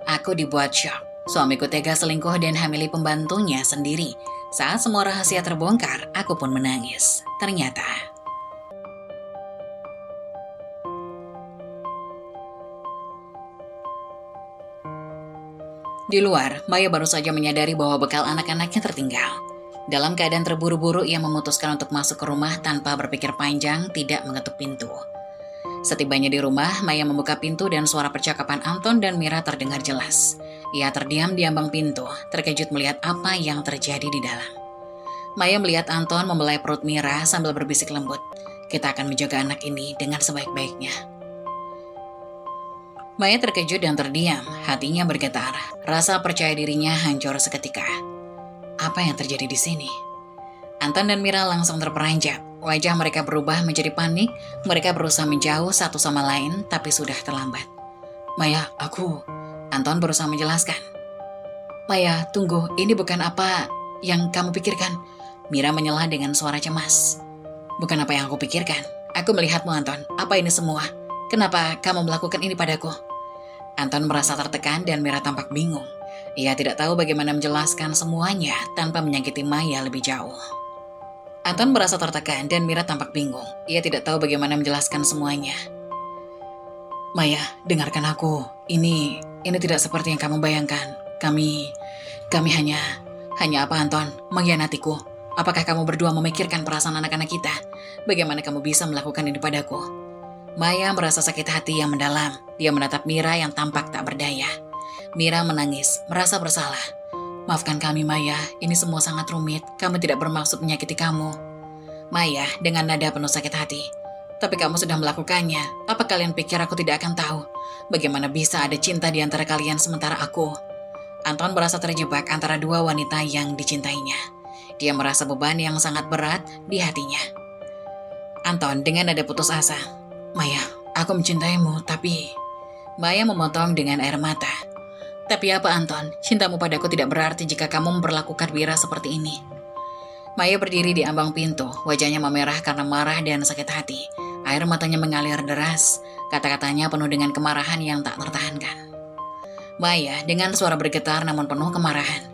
Aku dibuat syok. Suamiku tega selingkuh dan hamili pembantunya sendiri. Saat semua rahasia terbongkar, aku pun menangis. Ternyata di luar, Maya baru saja menyadari bahwa bekal anak-anaknya tertinggal. Dalam keadaan terburu-buru, ia memutuskan untuk masuk ke rumah tanpa berpikir panjang, tidak mengetuk pintu. Setibanya di rumah, Maya membuka pintu dan suara percakapan Anton dan Mira terdengar jelas. Ia terdiam di ambang pintu, terkejut melihat apa yang terjadi di dalam. Maya melihat Anton membelai perut Mira sambil berbisik lembut. Kita akan menjaga anak ini dengan sebaik-baiknya. Maya terkejut dan terdiam, hatinya bergetar. Rasa percaya dirinya hancur seketika. Apa yang terjadi di sini? Anton dan Mira langsung terperanjat. Wajah mereka berubah menjadi panik. Mereka berusaha menjauh satu sama lain, tapi sudah terlambat. Maya, aku... Anton berusaha menjelaskan. Maya, tunggu, ini bukan apa yang kamu pikirkan. Mira menyela dengan suara cemas. Bukan apa yang aku pikirkan. Aku melihatmu, Anton. Apa ini semua? Kenapa kamu melakukan ini padaku? Anton merasa tertekan dan Mira tampak bingung. Ia tidak tahu bagaimana menjelaskan semuanya tanpa menyakiti Maya lebih jauh. Anton merasa tertekan dan Mira tampak bingung. Ia tidak tahu bagaimana menjelaskan semuanya. Maya, dengarkan aku. Ini tidak seperti yang kamu bayangkan. Kami hanya apa, Anton? Mengkhianatiku. Apakah kamu berdua memikirkan perasaan anak-anak kita? Bagaimana kamu bisa melakukan ini padaku? Maya merasa sakit hati yang mendalam. Dia menatap Mira yang tampak tak berdaya. Mira menangis, merasa bersalah. Maafkan kami, Maya. Ini semua sangat rumit. Kami tidak bermaksud menyakiti kamu. Maya dengan nada penuh sakit hati. Tapi kamu sudah melakukannya. Apa kalian pikir aku tidak akan tahu? Bagaimana bisa ada cinta di antara kalian sementara aku? Anton merasa terjebak antara dua wanita yang dicintainya. Dia merasa beban yang sangat berat di hatinya. Anton dengan nada putus asa. Maya, aku mencintaimu, tapi... Maya memotong dengan air mata. Tapi apa, Anton? Cintamu padaku tidak berarti jika kamu memperlakukan Wira seperti ini. Maya berdiri di ambang pintu, wajahnya memerah karena marah dan sakit hati. Air matanya mengalir deras, kata-katanya penuh dengan kemarahan yang tak tertahankan. Maya dengan suara bergetar namun penuh kemarahan.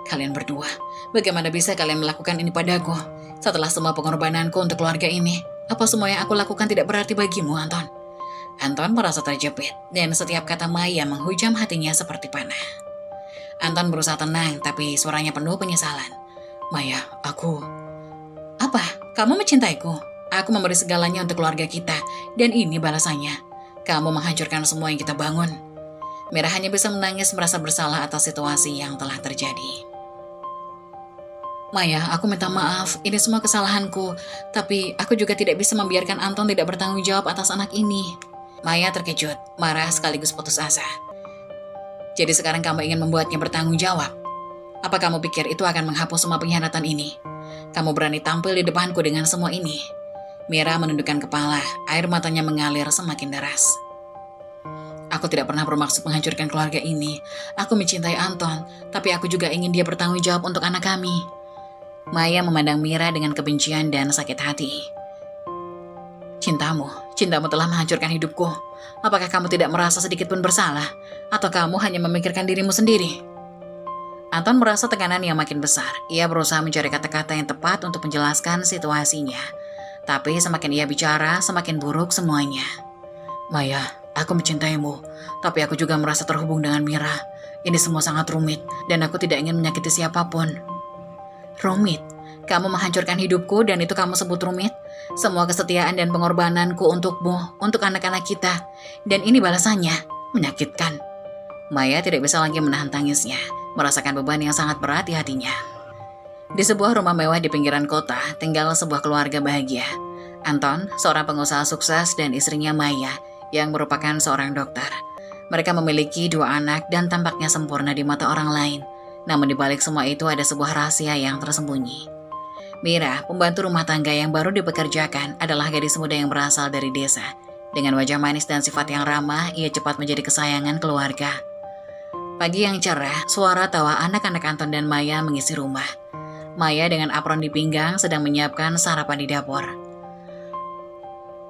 Kalian berdua, bagaimana bisa kalian melakukan ini padaku? Setelah semua pengorbananku untuk keluarga ini, apa semua yang aku lakukan tidak berarti bagimu, Anton? Anton merasa terjepit, dan setiap kata Maya menghujam hatinya seperti panah. Anton berusaha tenang, tapi suaranya penuh penyesalan. Maya, aku... Apa? Kamu mencintaiku? Aku memberi segalanya untuk keluarga kita, dan ini balasannya. Kamu menghancurkan semua yang kita bangun. Mira hanya bisa menangis merasa bersalah atas situasi yang telah terjadi. Maya, aku minta maaf, ini semua kesalahanku. Tapi aku juga tidak bisa membiarkan Anton tidak bertanggung jawab atas anak ini. Maya terkejut, marah sekaligus putus asa. Jadi sekarang kamu ingin membuatnya bertanggung jawab? Apa kamu pikir itu akan menghapus semua pengkhianatan ini? Kamu berani tampil di depanku dengan semua ini? Mira menundukkan kepala, air matanya mengalir semakin deras. Aku tidak pernah bermaksud menghancurkan keluarga ini. Aku mencintai Anton, tapi aku juga ingin dia bertanggung jawab untuk anak kami. Maya memandang Mira dengan kebencian dan sakit hati. Cintamu telah menghancurkan hidupku. Apakah kamu tidak merasa sedikit pun bersalah? Atau kamu hanya memikirkan dirimu sendiri? Anton merasa tekanan yang makin besar. Ia berusaha mencari kata-kata yang tepat untuk menjelaskan situasinya. Tapi semakin ia bicara, semakin buruk semuanya. Maya, aku mencintaimu, tapi aku juga merasa terhubung dengan Mira. Ini semua sangat rumit, dan aku tidak ingin menyakiti siapapun. Rumit? Kamu menghancurkan hidupku dan itu kamu sebut rumit? Semua kesetiaan dan pengorbananku untukmu, untuk anak-anak kita. Dan ini balasannya, menyakitkan. Maya tidak bisa lagi menahan tangisnya, merasakan beban yang sangat berat di hatinya. Di sebuah rumah mewah di pinggiran kota, tinggal sebuah keluarga bahagia. Anton, seorang pengusaha sukses, dan istrinya Maya, yang merupakan seorang dokter. Mereka memiliki 2 anak dan tampaknya sempurna di mata orang lain. Namun di balik semua itu ada sebuah rahasia yang tersembunyi. Mira, pembantu rumah tangga yang baru dipekerjakan, adalah gadis muda yang berasal dari desa. Dengan wajah manis dan sifat yang ramah, ia cepat menjadi kesayangan keluarga. Pagi yang cerah, suara tawa anak-anak Anton dan Maya mengisi rumah. Maya dengan apron di pinggang sedang menyiapkan sarapan di dapur.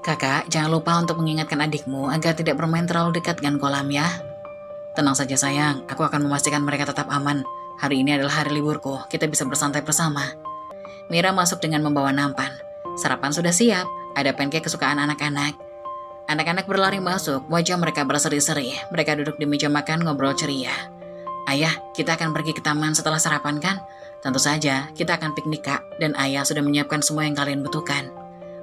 Kakak, jangan lupa untuk mengingatkan adikmu agar tidak bermain terlalu dekat dengan kolam ya. Tenang saja sayang, aku akan memastikan mereka tetap aman. Hari ini adalah hari liburku, kita bisa bersantai bersama. Mira masuk dengan membawa nampan. Sarapan sudah siap, ada pancake kesukaan anak-anak. Anak-anak berlari masuk, wajah mereka berseri-seri. Mereka duduk di meja makan ngobrol ceria. Ayah, kita akan pergi ke taman setelah sarapan kan? Tentu saja, kita akan piknik kak, dan ayah sudah menyiapkan semua yang kalian butuhkan.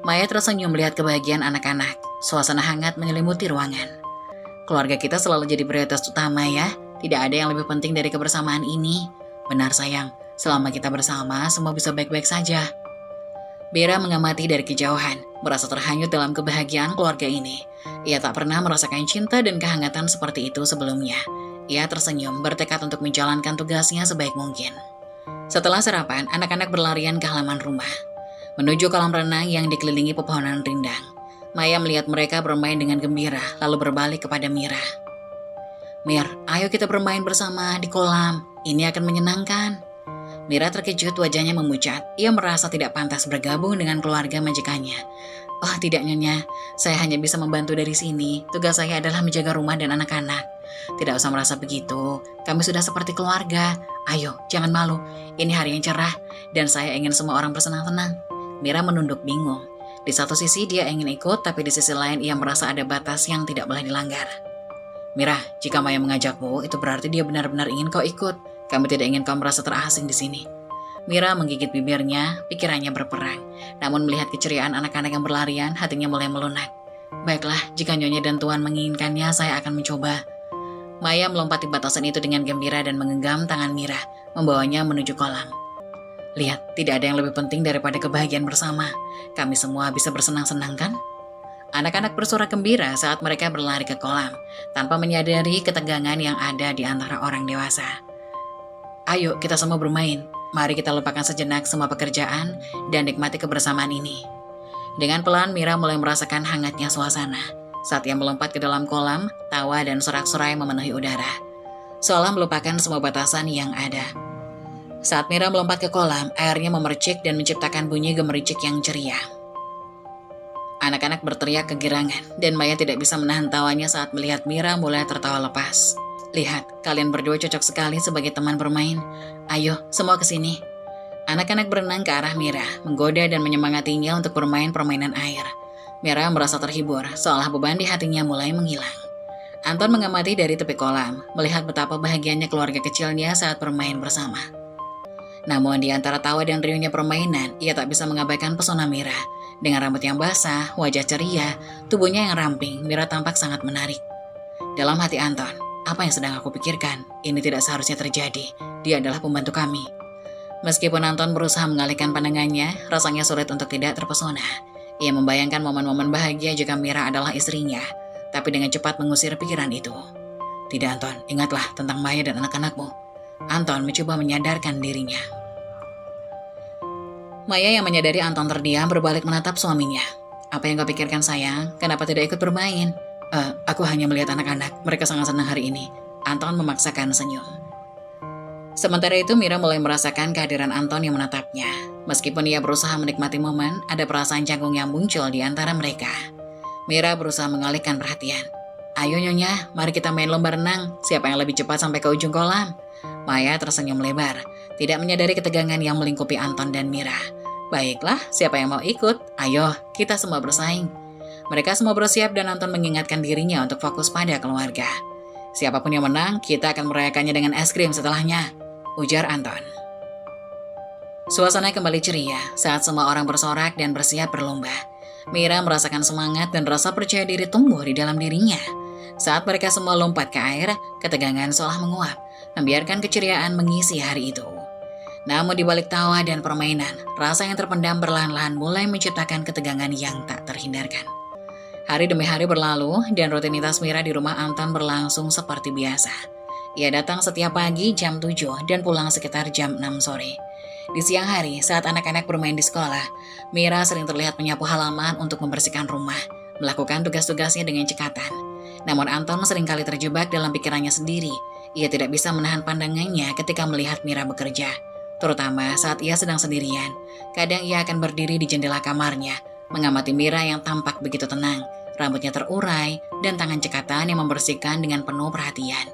Maya tersenyum melihat kebahagiaan anak-anak. Suasana hangat menyelimuti ruangan. Keluarga kita selalu jadi prioritas utama ya. Tidak ada yang lebih penting dari kebersamaan ini. Benar sayang, selama kita bersama, semua bisa baik-baik saja. Bera mengamati dari kejauhan, merasa terhanyut dalam kebahagiaan keluarga ini. Ia tak pernah merasakan cinta dan kehangatan seperti itu sebelumnya. Ia tersenyum, bertekad untuk menjalankan tugasnya sebaik mungkin. Setelah sarapan, anak-anak berlarian ke halaman rumah, menuju kolam renang yang dikelilingi pepohonan rindang. Maya melihat mereka bermain dengan gembira, lalu berbalik kepada Mira. Mir, ayo kita bermain bersama di kolam, ini akan menyenangkan. Mira terkejut, wajahnya memucat. Ia merasa tidak pantas bergabung dengan keluarga majikannya. Oh tidak nyonya, saya hanya bisa membantu dari sini. Tugas saya adalah menjaga rumah dan anak-anak. Tidak usah merasa begitu, kami sudah seperti keluarga. Ayo, jangan malu, ini hari yang cerah, dan saya ingin semua orang bersenang-senang. Mira menunduk bingung. Di satu sisi dia ingin ikut, tapi di sisi lain ia merasa ada batas yang tidak boleh dilanggar. Mira, jika Maya mengajakmu, itu berarti dia benar-benar ingin kau ikut. Kami tidak ingin kau merasa terasing di sini. Mira menggigit bibirnya, pikirannya berperang. Namun melihat keceriaan anak-anak yang berlarian, hatinya mulai melunak. Baiklah, jika Nyonya dan Tuan menginginkannya, saya akan mencoba. Maya melompati batasan itu dengan gembira dan menggenggam tangan Mira, membawanya menuju kolam. Lihat, tidak ada yang lebih penting daripada kebahagiaan bersama. Kami semua bisa bersenang-senang kan? Anak-anak bersorak gembira saat mereka berlari ke kolam, tanpa menyadari ketegangan yang ada di antara orang dewasa. Ayo kita semua bermain. Mari kita lupakan sejenak semua pekerjaan dan nikmati kebersamaan ini. Dengan pelan Mira mulai merasakan hangatnya suasana. Saat ia melompat ke dalam kolam, tawa dan sorak-sorai memenuhi udara, seolah melupakan semua batasan yang ada. Saat Mira melompat ke kolam, airnya memercik dan menciptakan bunyi gemericik yang ceria. Anak-anak berteriak kegirangan, dan Maya tidak bisa menahan tawanya saat melihat Mira mulai tertawa lepas. Lihat, kalian berdua cocok sekali sebagai teman bermain. Ayo, semua ke sini. Anak-anak berenang ke arah Mira, menggoda dan menyemangatinya untuk bermain permainan air. Mira merasa terhibur, seolah beban di hatinya mulai menghilang. Anton mengamati dari tepi kolam, melihat betapa bahagianya keluarga kecilnya saat bermain bersama. Namun di antara tawa dan riuhnya permainan, ia tak bisa mengabaikan pesona Mira. Dengan rambut yang basah, wajah ceria, tubuhnya yang ramping, Mira tampak sangat menarik. Dalam hati Anton, apa yang sedang aku pikirkan? Ini tidak seharusnya terjadi. Dia adalah pembantu kami. Meskipun Anton berusaha mengalihkan pandangannya, rasanya sulit untuk tidak terpesona. Ia membayangkan momen-momen bahagia jika Mira adalah istrinya, tapi dengan cepat mengusir pikiran itu. Tidak Anton, ingatlah tentang Maya dan anak-anakmu. Anton mencoba menyadarkan dirinya. Maya yang menyadari Anton terdiam berbalik menatap suaminya. Apa yang kau pikirkan sayang? Kenapa tidak ikut bermain? Aku hanya melihat anak-anak, mereka sangat senang hari ini. Anton memaksakan senyum. Sementara itu Mira mulai merasakan kehadiran Anton yang menatapnya. Meskipun ia berusaha menikmati momen, ada perasaan canggung yang muncul di antara mereka. Mira berusaha mengalihkan perhatian. Ayo Nyonya, mari kita main lomba renang. Siapa yang lebih cepat sampai ke ujung kolam? Maya tersenyum lebar, tidak menyadari ketegangan yang melingkupi Anton dan Mira. Baiklah, siapa yang mau ikut? Ayo, kita semua bersaing. Mereka semua bersiap dan Anton mengingatkan dirinya untuk fokus pada keluarga. Siapapun yang menang, kita akan merayakannya dengan es krim setelahnya, ujar Anton. Suasana kembali ceria saat semua orang bersorak dan bersiap berlomba. Mira merasakan semangat dan rasa percaya diri tumbuh di dalam dirinya. Saat mereka semua lompat ke air, ketegangan seolah menguap, membiarkan keceriaan mengisi hari itu. Namun di balik tawa dan permainan, rasa yang terpendam perlahan-lahan mulai menciptakan ketegangan yang tak terhindarkan. Hari demi hari berlalu dan rutinitas Mira di rumah Anton berlangsung seperti biasa. Ia datang setiap pagi jam 7 dan pulang sekitar jam 6 sore. Di siang hari, saat anak-anak bermain di sekolah, Mira sering terlihat menyapu halaman untuk membersihkan rumah, melakukan tugas-tugasnya dengan cekatan. Namun Anton seringkali terjebak dalam pikirannya sendiri. Ia tidak bisa menahan pandangannya ketika melihat Mira bekerja, terutama saat ia sedang sendirian. Kadang ia akan berdiri di jendela kamarnya, mengamati Mira yang tampak begitu tenang, rambutnya terurai, dan tangan cekatan yang membersihkan dengan penuh perhatian.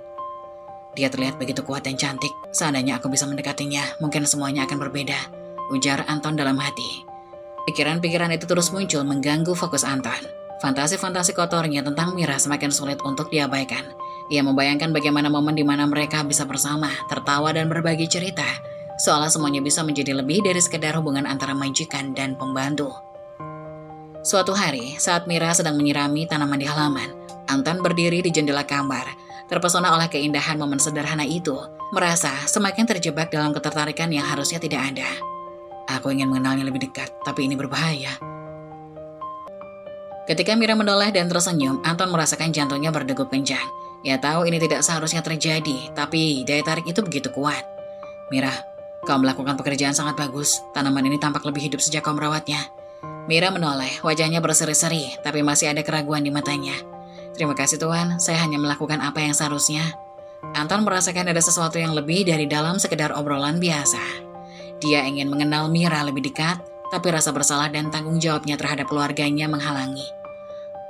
Dia terlihat begitu kuat dan cantik. Seandainya aku bisa mendekatinya, mungkin semuanya akan berbeda, ujar Anton dalam hati. Pikiran-pikiran itu terus muncul mengganggu fokus Anton. Fantasi-fantasi kotornya tentang Mira semakin sulit untuk diabaikan. Ia membayangkan bagaimana momen di mana mereka bisa bersama, tertawa dan berbagi cerita, seolah semuanya bisa menjadi lebih dari sekedar hubungan antara majikan dan pembantu. Suatu hari, saat Mira sedang menyirami tanaman di halaman, Anton berdiri di jendela kamar, terpesona oleh keindahan momen sederhana itu, merasa semakin terjebak dalam ketertarikan yang harusnya tidak ada. Aku ingin mengenalnya lebih dekat, tapi ini berbahaya. Ketika Mira menoleh dan tersenyum, Anton merasakan jantungnya berdegup kencang. Ia tahu ini tidak seharusnya terjadi, tapi daya tarik itu begitu kuat. Mira, kau melakukan pekerjaan sangat bagus. Tanaman ini tampak lebih hidup sejak kau merawatnya. Mira menoleh, wajahnya berseri-seri, tapi masih ada keraguan di matanya. Terima kasih Tuan, saya hanya melakukan apa yang seharusnya. Anton merasakan ada sesuatu yang lebih dari dalam sekedar obrolan biasa. Dia ingin mengenal Mira lebih dekat, tapi rasa bersalah dan tanggung jawabnya terhadap keluarganya menghalangi.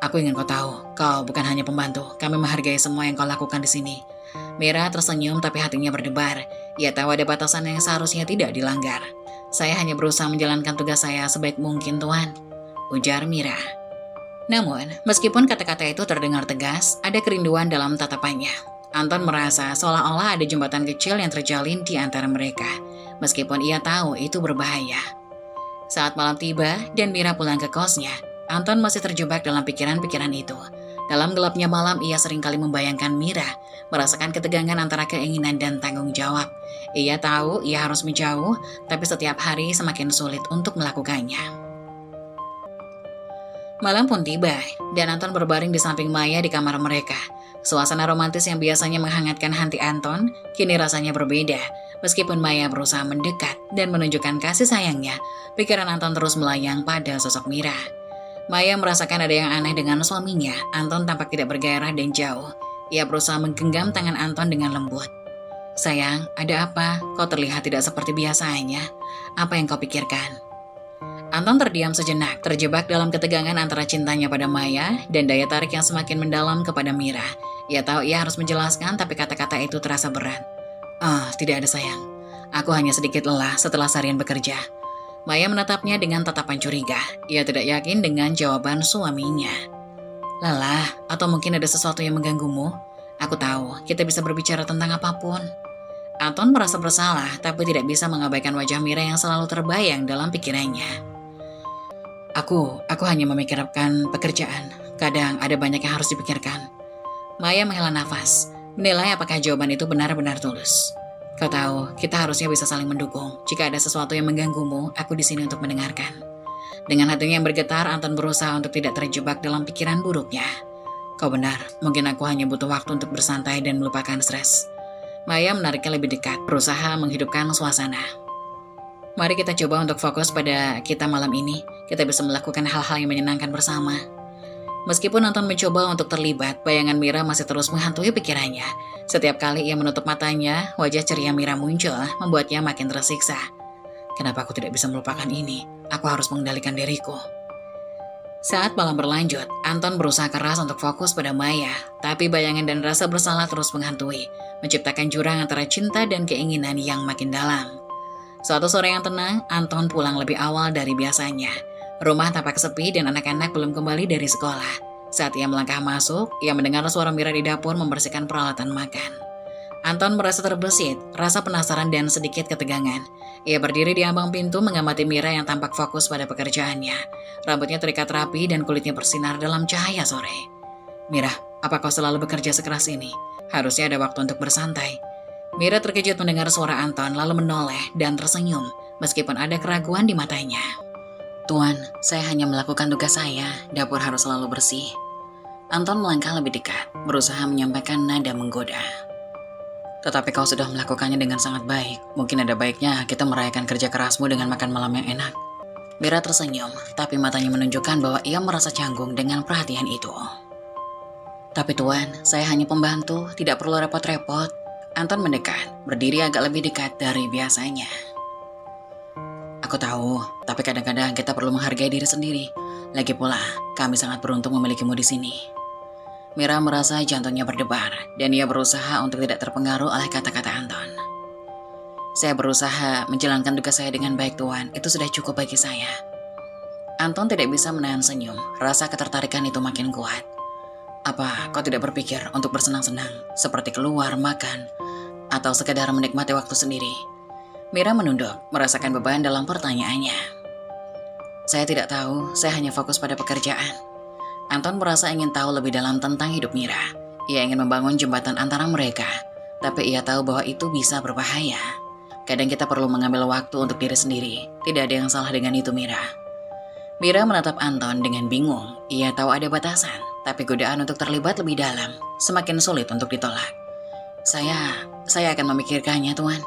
Aku ingin kau tahu, kau bukan hanya pembantu, kami menghargai semua yang kau lakukan di sini. Mira tersenyum tapi hatinya berdebar. Ia tahu ada batasan yang seharusnya tidak dilanggar. Saya hanya berusaha menjalankan tugas saya sebaik mungkin, Tuan, ujar Mira. Namun, meskipun kata-kata itu terdengar tegas, ada kerinduan dalam tatapannya. Anton merasa seolah-olah ada jembatan kecil yang terjalin di antara mereka, meskipun ia tahu itu berbahaya. Saat malam tiba dan Mira pulang ke kosnya, Anton masih terjebak dalam pikiran-pikiran itu. Dalam gelapnya malam, ia seringkali membayangkan Mira, merasakan ketegangan antara keinginan dan tanggung jawab. Ia tahu ia harus menjauh, tapi setiap hari semakin sulit untuk melakukannya. Malam pun tiba, dan Anton berbaring di samping Maya di kamar mereka. Suasana romantis yang biasanya menghangatkan hati Anton, kini rasanya berbeda. Meskipun Maya berusaha mendekat dan menunjukkan kasih sayangnya, pikiran Anton terus melayang pada sosok Mira. Maya merasakan ada yang aneh dengan suaminya. Anton tampak tidak bergairah dan jauh. Ia berusaha menggenggam tangan Anton dengan lembut. Sayang, ada apa? Kau terlihat tidak seperti biasanya. Apa yang kau pikirkan? Anton terdiam sejenak, terjebak dalam ketegangan antara cintanya pada Maya dan daya tarik yang semakin mendalam kepada Mira. Ia tahu ia harus menjelaskan, tapi kata-kata itu terasa berat. Tidak ada sayang. Aku hanya sedikit lelah setelah seharian bekerja. Maya menatapnya dengan tatapan curiga. Ia tidak yakin dengan jawaban suaminya. Lelah, atau mungkin ada sesuatu yang mengganggumu? Aku tahu, kita bisa berbicara tentang apapun. Anton merasa bersalah, tapi tidak bisa mengabaikan wajah Mira yang selalu terbayang dalam pikirannya. Aku hanya memikirkan pekerjaan. Kadang ada banyak yang harus dipikirkan. Maya menghela nafas, menilai apakah jawaban itu benar-benar tulus. Kau tahu, kita harusnya bisa saling mendukung. Jika ada sesuatu yang mengganggumu, aku di sini untuk mendengarkan. Dengan hatinya yang bergetar, Anton berusaha untuk tidak terjebak dalam pikiran buruknya. Kau benar, mungkin aku hanya butuh waktu untuk bersantai dan melupakan stres. Maya menariknya lebih dekat, berusaha menghidupkan suasana. Mari kita coba untuk fokus pada kita malam ini. Kita bisa melakukan hal-hal yang menyenangkan bersama. Meskipun Anton mencoba untuk terlibat, bayangan Mira masih terus menghantui pikirannya. Setiap kali ia menutup matanya, wajah ceria Mira muncul, membuatnya makin tersiksa. Kenapa aku tidak bisa melupakan ini? Aku harus mengendalikan diriku. Saat malam berlanjut, Anton berusaha keras untuk fokus pada Maya, tapi bayangan dan rasa bersalah terus menghantui, menciptakan jurang antara cinta dan keinginan yang makin dalam. Suatu sore yang tenang, Anton pulang lebih awal dari biasanya. Rumah tampak sepi dan anak-anak belum kembali dari sekolah. Saat ia melangkah masuk, ia mendengar suara Mira di dapur membersihkan peralatan makan. Anton merasa terbesit, rasa penasaran dan sedikit ketegangan. Ia berdiri di ambang pintu mengamati Mira yang tampak fokus pada pekerjaannya. Rambutnya terikat rapi dan kulitnya bersinar dalam cahaya sore. Mira, apa kau selalu bekerja sekeras ini? Harusnya ada waktu untuk bersantai. Mira terkejut mendengar suara Anton lalu menoleh dan tersenyum meskipun ada keraguan di matanya. Tuan, saya hanya melakukan tugas saya, dapur harus selalu bersih. Anton melangkah lebih dekat, berusaha menyampaikan nada menggoda. Tetapi kau sudah melakukannya dengan sangat baik. Mungkin ada baiknya kita merayakan kerja kerasmu dengan makan malam yang enak. Mira tersenyum, tapi matanya menunjukkan bahwa ia merasa canggung dengan perhatian itu. Tapi Tuan, saya hanya pembantu, tidak perlu repot-repot. Anton mendekat, berdiri agak lebih dekat dari biasanya. Aku tahu, tapi kadang-kadang kita perlu menghargai diri sendiri. Lagi pula, kami sangat beruntung memilikimu di sini. Mira merasa jantungnya berdebar, dan ia berusaha untuk tidak terpengaruh oleh kata-kata Anton. Saya berusaha menjalankan tugas saya dengan baik, Tuan. Itu sudah cukup bagi saya. Anton tidak bisa menahan senyum. Rasa ketertarikan itu makin kuat. Apa kau tidak berpikir untuk bersenang-senang, seperti keluar, makan, atau sekedar menikmati waktu sendiri? Mira menunduk, merasakan beban dalam pertanyaannya. Saya tidak tahu, saya hanya fokus pada pekerjaan. Anton merasa ingin tahu lebih dalam tentang hidup Mira. Ia ingin membangun jembatan antara mereka, tapi ia tahu bahwa itu bisa berbahaya. Kadang kita perlu mengambil waktu untuk diri sendiri. Tidak ada yang salah dengan itu, Mira. Mira menatap Anton dengan bingung. Ia tahu ada batasan, tapi godaan untuk terlibat lebih dalam semakin sulit untuk ditolak. Saya akan memikirkannya, Tuan.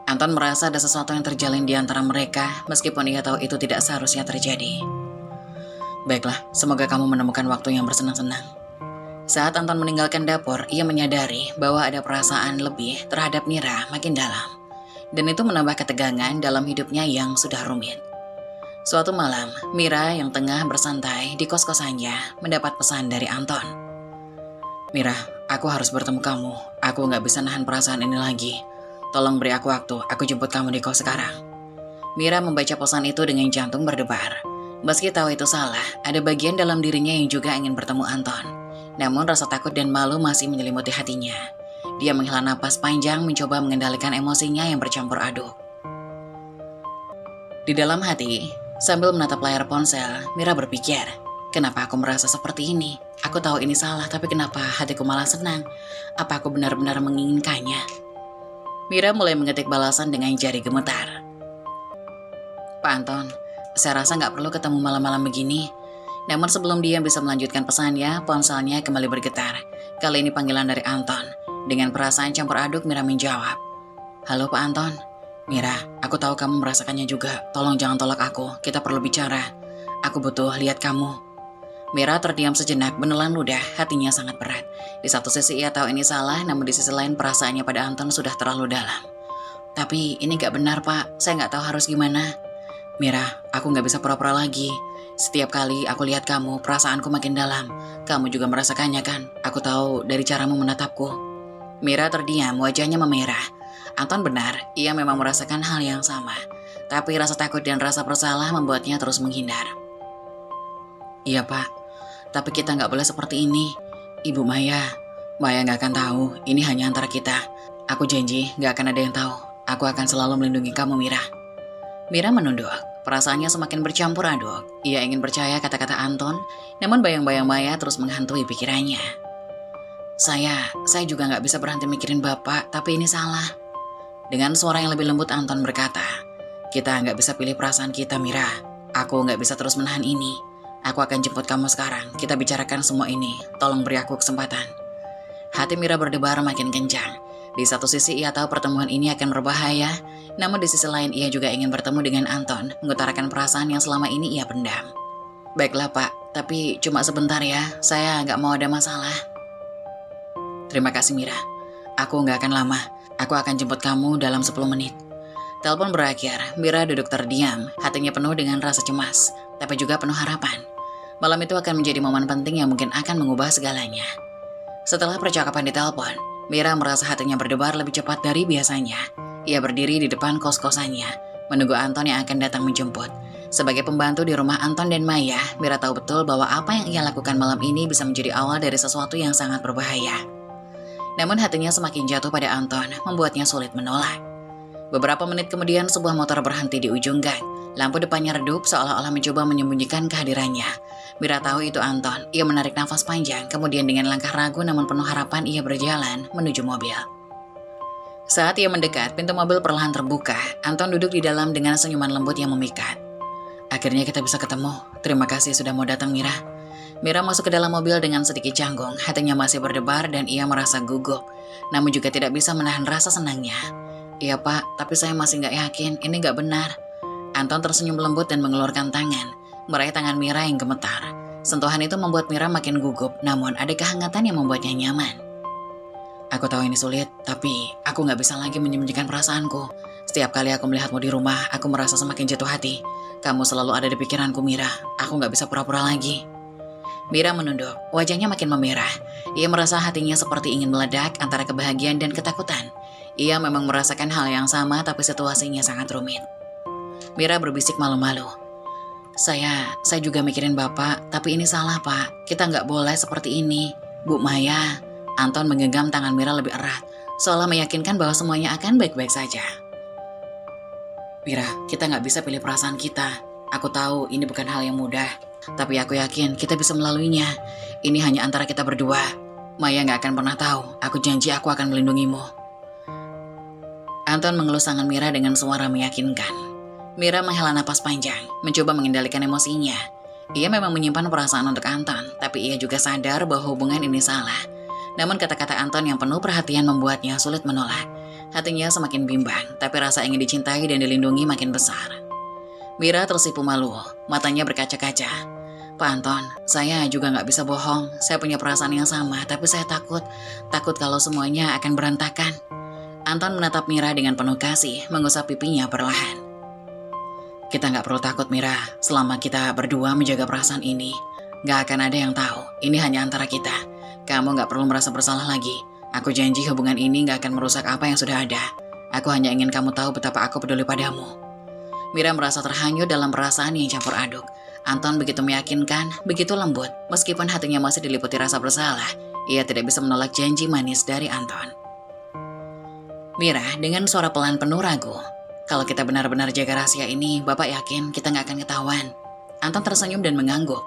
Anton merasa ada sesuatu yang terjalin di antara mereka, meskipun ia tahu itu tidak seharusnya terjadi. Baiklah, semoga kamu menemukan waktu yang bersenang-senang. Saat Anton meninggalkan dapur, ia menyadari bahwa ada perasaan lebih terhadap Mira makin dalam. Dan itu menambah ketegangan dalam hidupnya yang sudah rumit. Suatu malam, Mira yang tengah bersantai di kos-kosannya mendapat pesan dari Anton. Mira, aku harus bertemu kamu. Aku gak bisa nahan perasaan ini lagi. Tolong beri aku waktu, aku jemput kamu di kos sekarang. Mira membaca pesan itu dengan jantung berdebar. Meski tahu itu salah, ada bagian dalam dirinya yang juga ingin bertemu Anton. Namun rasa takut dan malu masih menyelimuti hatinya. Dia menghela napas panjang mencoba mengendalikan emosinya yang bercampur aduk. Di dalam hati, sambil menatap layar ponsel, Mira berpikir, kenapa aku merasa seperti ini? Aku tahu ini salah, tapi kenapa hatiku malah senang? Apa aku benar-benar menginginkannya? Mira mulai mengetik balasan dengan jari gemetar. Pak Anton, saya rasa nggak perlu ketemu malam-malam begini. Namun sebelum dia bisa melanjutkan pesannya, ponselnya kembali bergetar. Kali ini panggilan dari Anton. Dengan perasaan campur aduk, Mira menjawab. Halo Pak Anton. Mira, aku tahu kamu merasakannya juga. Tolong jangan tolak aku, kita perlu bicara. Aku butuh lihat kamu. Mira terdiam sejenak, menelan ludah, hatinya sangat berat. Di satu sisi ia tahu ini salah, namun di sisi lain perasaannya pada Anton sudah terlalu dalam. Tapi ini gak benar Pak, saya gak tahu harus gimana. Mira, aku gak bisa pura-pura lagi. Setiap kali aku lihat kamu, perasaanku makin dalam. Kamu juga merasakannya kan? Aku tahu dari caramu menatapku. Mira terdiam, wajahnya memerah. Anton benar, ia memang merasakan hal yang sama. Tapi rasa takut dan rasa bersalah membuatnya terus menghindar. Iya Pak, tapi kita gak boleh seperti ini. Ibu Maya gak akan tahu, ini hanya antara kita. Aku janji gak akan ada yang tahu. Aku akan selalu melindungi kamu Mira. Mira menunduk, perasaannya semakin bercampur aduk. Ia ingin percaya kata-kata Anton, namun bayang-bayang Maya terus menghantui pikirannya. Saya juga gak bisa berhenti mikirin Bapak, tapi ini salah. Dengan suara yang lebih lembut Anton berkata, kita gak bisa pilih perasaan kita Mira. Aku gak bisa terus menahan ini. Aku akan jemput kamu sekarang, kita bicarakan semua ini. Tolong beri aku kesempatan. Hati Mira berdebar makin kencang. Di satu sisi ia tahu pertemuan ini akan berbahaya, namun di sisi lain ia juga ingin bertemu dengan Anton, mengutarakan perasaan yang selama ini ia pendam. Baiklah Pak, tapi cuma sebentar ya, saya nggak mau ada masalah. Terima kasih Mira, aku nggak akan lama, aku akan jemput kamu dalam 10 menit. Telepon berakhir, Mira duduk terdiam, hatinya penuh dengan rasa cemas, tapi juga penuh harapan. Malam itu akan menjadi momen penting yang mungkin akan mengubah segalanya. Setelah percakapan di telepon, Mira merasa hatinya berdebar lebih cepat dari biasanya. Ia berdiri di depan kos-kosannya, menunggu Anton yang akan datang menjemput. Sebagai pembantu di rumah Anton dan Maya, Mira tahu betul bahwa apa yang ia lakukan malam ini bisa menjadi awal dari sesuatu yang sangat berbahaya. Namun hatinya semakin jatuh pada Anton, membuatnya sulit menolak. Beberapa menit kemudian sebuah motor berhenti di ujung gang. Lampu depannya redup seolah-olah mencoba menyembunyikan kehadirannya. Mira tahu itu Anton. Ia menarik nafas panjang, kemudian dengan langkah ragu namun penuh harapan ia berjalan menuju mobil. Saat ia mendekat, pintu mobil perlahan terbuka. Anton duduk di dalam dengan senyuman lembut yang memikat. Akhirnya kita bisa ketemu. Terima kasih sudah mau datang Mira. Mira masuk ke dalam mobil dengan sedikit canggung. Hatinya masih berdebar dan ia merasa gugup. Namun juga tidak bisa menahan rasa senangnya. Iya Pak, tapi saya masih gak yakin. Ini gak benar. Anton tersenyum lembut dan mengeluarkan tangan, meraih tangan Mira yang gemetar. Sentuhan itu membuat Mira makin gugup, namun ada kehangatan yang membuatnya nyaman. Aku tahu ini sulit, tapi aku gak bisa lagi menyembunyikan perasaanku. Setiap kali aku melihatmu di rumah, aku merasa semakin jatuh hati. Kamu selalu ada di pikiranku Mira, aku gak bisa pura-pura lagi. Mira menunduk, wajahnya makin memerah. Ia merasa hatinya seperti ingin meledak antara kebahagiaan dan ketakutan. Ia memang merasakan hal yang sama, tapi situasinya sangat rumit. Mira berbisik malu-malu. Saya juga mikirin Bapak, tapi ini salah Pak. Kita nggak boleh seperti ini. Bu Maya, Anton menggenggam tangan Mira lebih erat, seolah meyakinkan bahwa semuanya akan baik-baik saja. Mira, kita nggak bisa pilih perasaan kita. Aku tahu ini bukan hal yang mudah, tapi aku yakin kita bisa melaluinya. Ini hanya antara kita berdua. Maya nggak akan pernah tahu. Aku janji aku akan melindungimu. Anton mengelus tangan Mira dengan suara meyakinkan. Mira menghela napas panjang, mencoba mengendalikan emosinya. Ia memang menyimpan perasaan untuk Anton, tapi ia juga sadar bahwa hubungan ini salah. Namun kata-kata Anton yang penuh perhatian membuatnya sulit menolak. Hatinya semakin bimbang, tapi rasa ingin dicintai dan dilindungi makin besar. Mira tersipu malu, matanya berkaca-kaca. Pak Anton, saya juga nggak bisa bohong. Saya punya perasaan yang sama, tapi saya takut kalau semuanya akan berantakan. Anton menatap Mira dengan penuh kasih, mengusap pipinya perlahan. Kita nggak perlu takut, Mira. Selama kita berdua menjaga perasaan ini, nggak akan ada yang tahu. Ini hanya antara kita. Kamu nggak perlu merasa bersalah lagi. Aku janji hubungan ini nggak akan merusak apa yang sudah ada. Aku hanya ingin kamu tahu betapa aku peduli padamu. Mira merasa terhanyut dalam perasaan yang campur aduk. Anton begitu meyakinkan, begitu lembut. Meskipun hatinya masih diliputi rasa bersalah, ia tidak bisa menolak janji manis dari Anton. Mira dengan suara pelan penuh ragu. Kalau kita benar-benar jaga rahasia ini, Bapak yakin kita nggak akan ketahuan. Anton tersenyum dan mengangguk.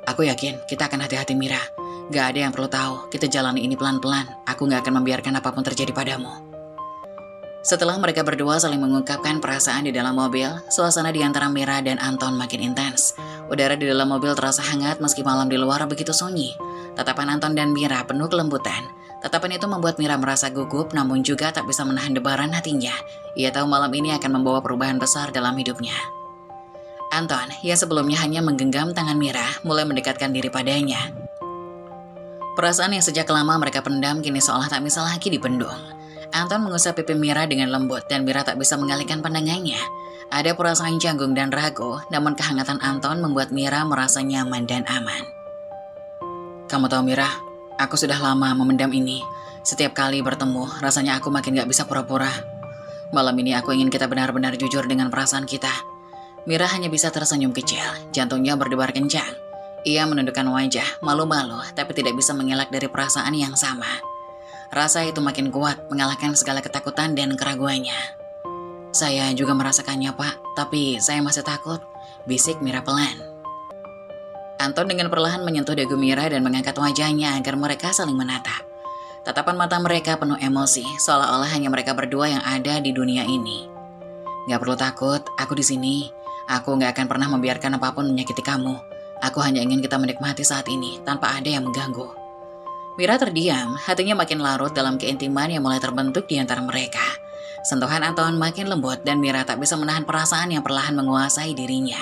Aku yakin kita akan hati-hati, Mira. Gak ada yang perlu tahu, kita jalani ini pelan-pelan. Aku gak akan membiarkan apapun terjadi padamu. Setelah mereka berdua saling mengungkapkan perasaan di dalam mobil, suasana di antara Mira dan Anton makin intens. Udara di dalam mobil terasa hangat meski malam di luar begitu sunyi. Tatapan Anton dan Mira penuh kelembutan. Tatapan itu membuat Mira merasa gugup, namun juga tak bisa menahan debaran hatinya. Ia tahu malam ini akan membawa perubahan besar dalam hidupnya. Anton, yang sebelumnya hanya menggenggam tangan Mira, mulai mendekatkan diri padanya. Perasaan yang sejak lama mereka pendam kini seolah tak bisa lagi dibendung. Anton mengusap pipi Mira dengan lembut dan Mira tak bisa mengalihkan pandangannya. Ada perasaan canggung dan ragu, namun kehangatan Anton membuat Mira merasa nyaman dan aman. Kamu tahu Mira, aku sudah lama memendam ini. Setiap kali bertemu, rasanya aku makin gak bisa pura-pura. Malam ini aku ingin kita benar-benar jujur dengan perasaan kita. Mira hanya bisa tersenyum kecil, jantungnya berdebar kencang. Ia menundukkan wajah, malu-malu, tapi tidak bisa mengelak dari perasaan yang sama. Rasa itu makin kuat, mengalahkan segala ketakutan dan keraguannya. Saya juga merasakannya, Pak, tapi saya masih takut, bisik Mira pelan. Anton dengan perlahan menyentuh dagu Mira dan mengangkat wajahnya agar mereka saling menatap. Tatapan mata mereka penuh emosi, seolah-olah hanya mereka berdua yang ada di dunia ini. Gak perlu takut, aku di sini. Aku gak akan pernah membiarkan apapun menyakiti kamu. Aku hanya ingin kita menikmati saat ini tanpa ada yang mengganggu. Mira terdiam, hatinya makin larut dalam keintiman yang mulai terbentuk di antara mereka. Sentuhan Anton makin lembut dan Mira tak bisa menahan perasaan yang perlahan menguasai dirinya.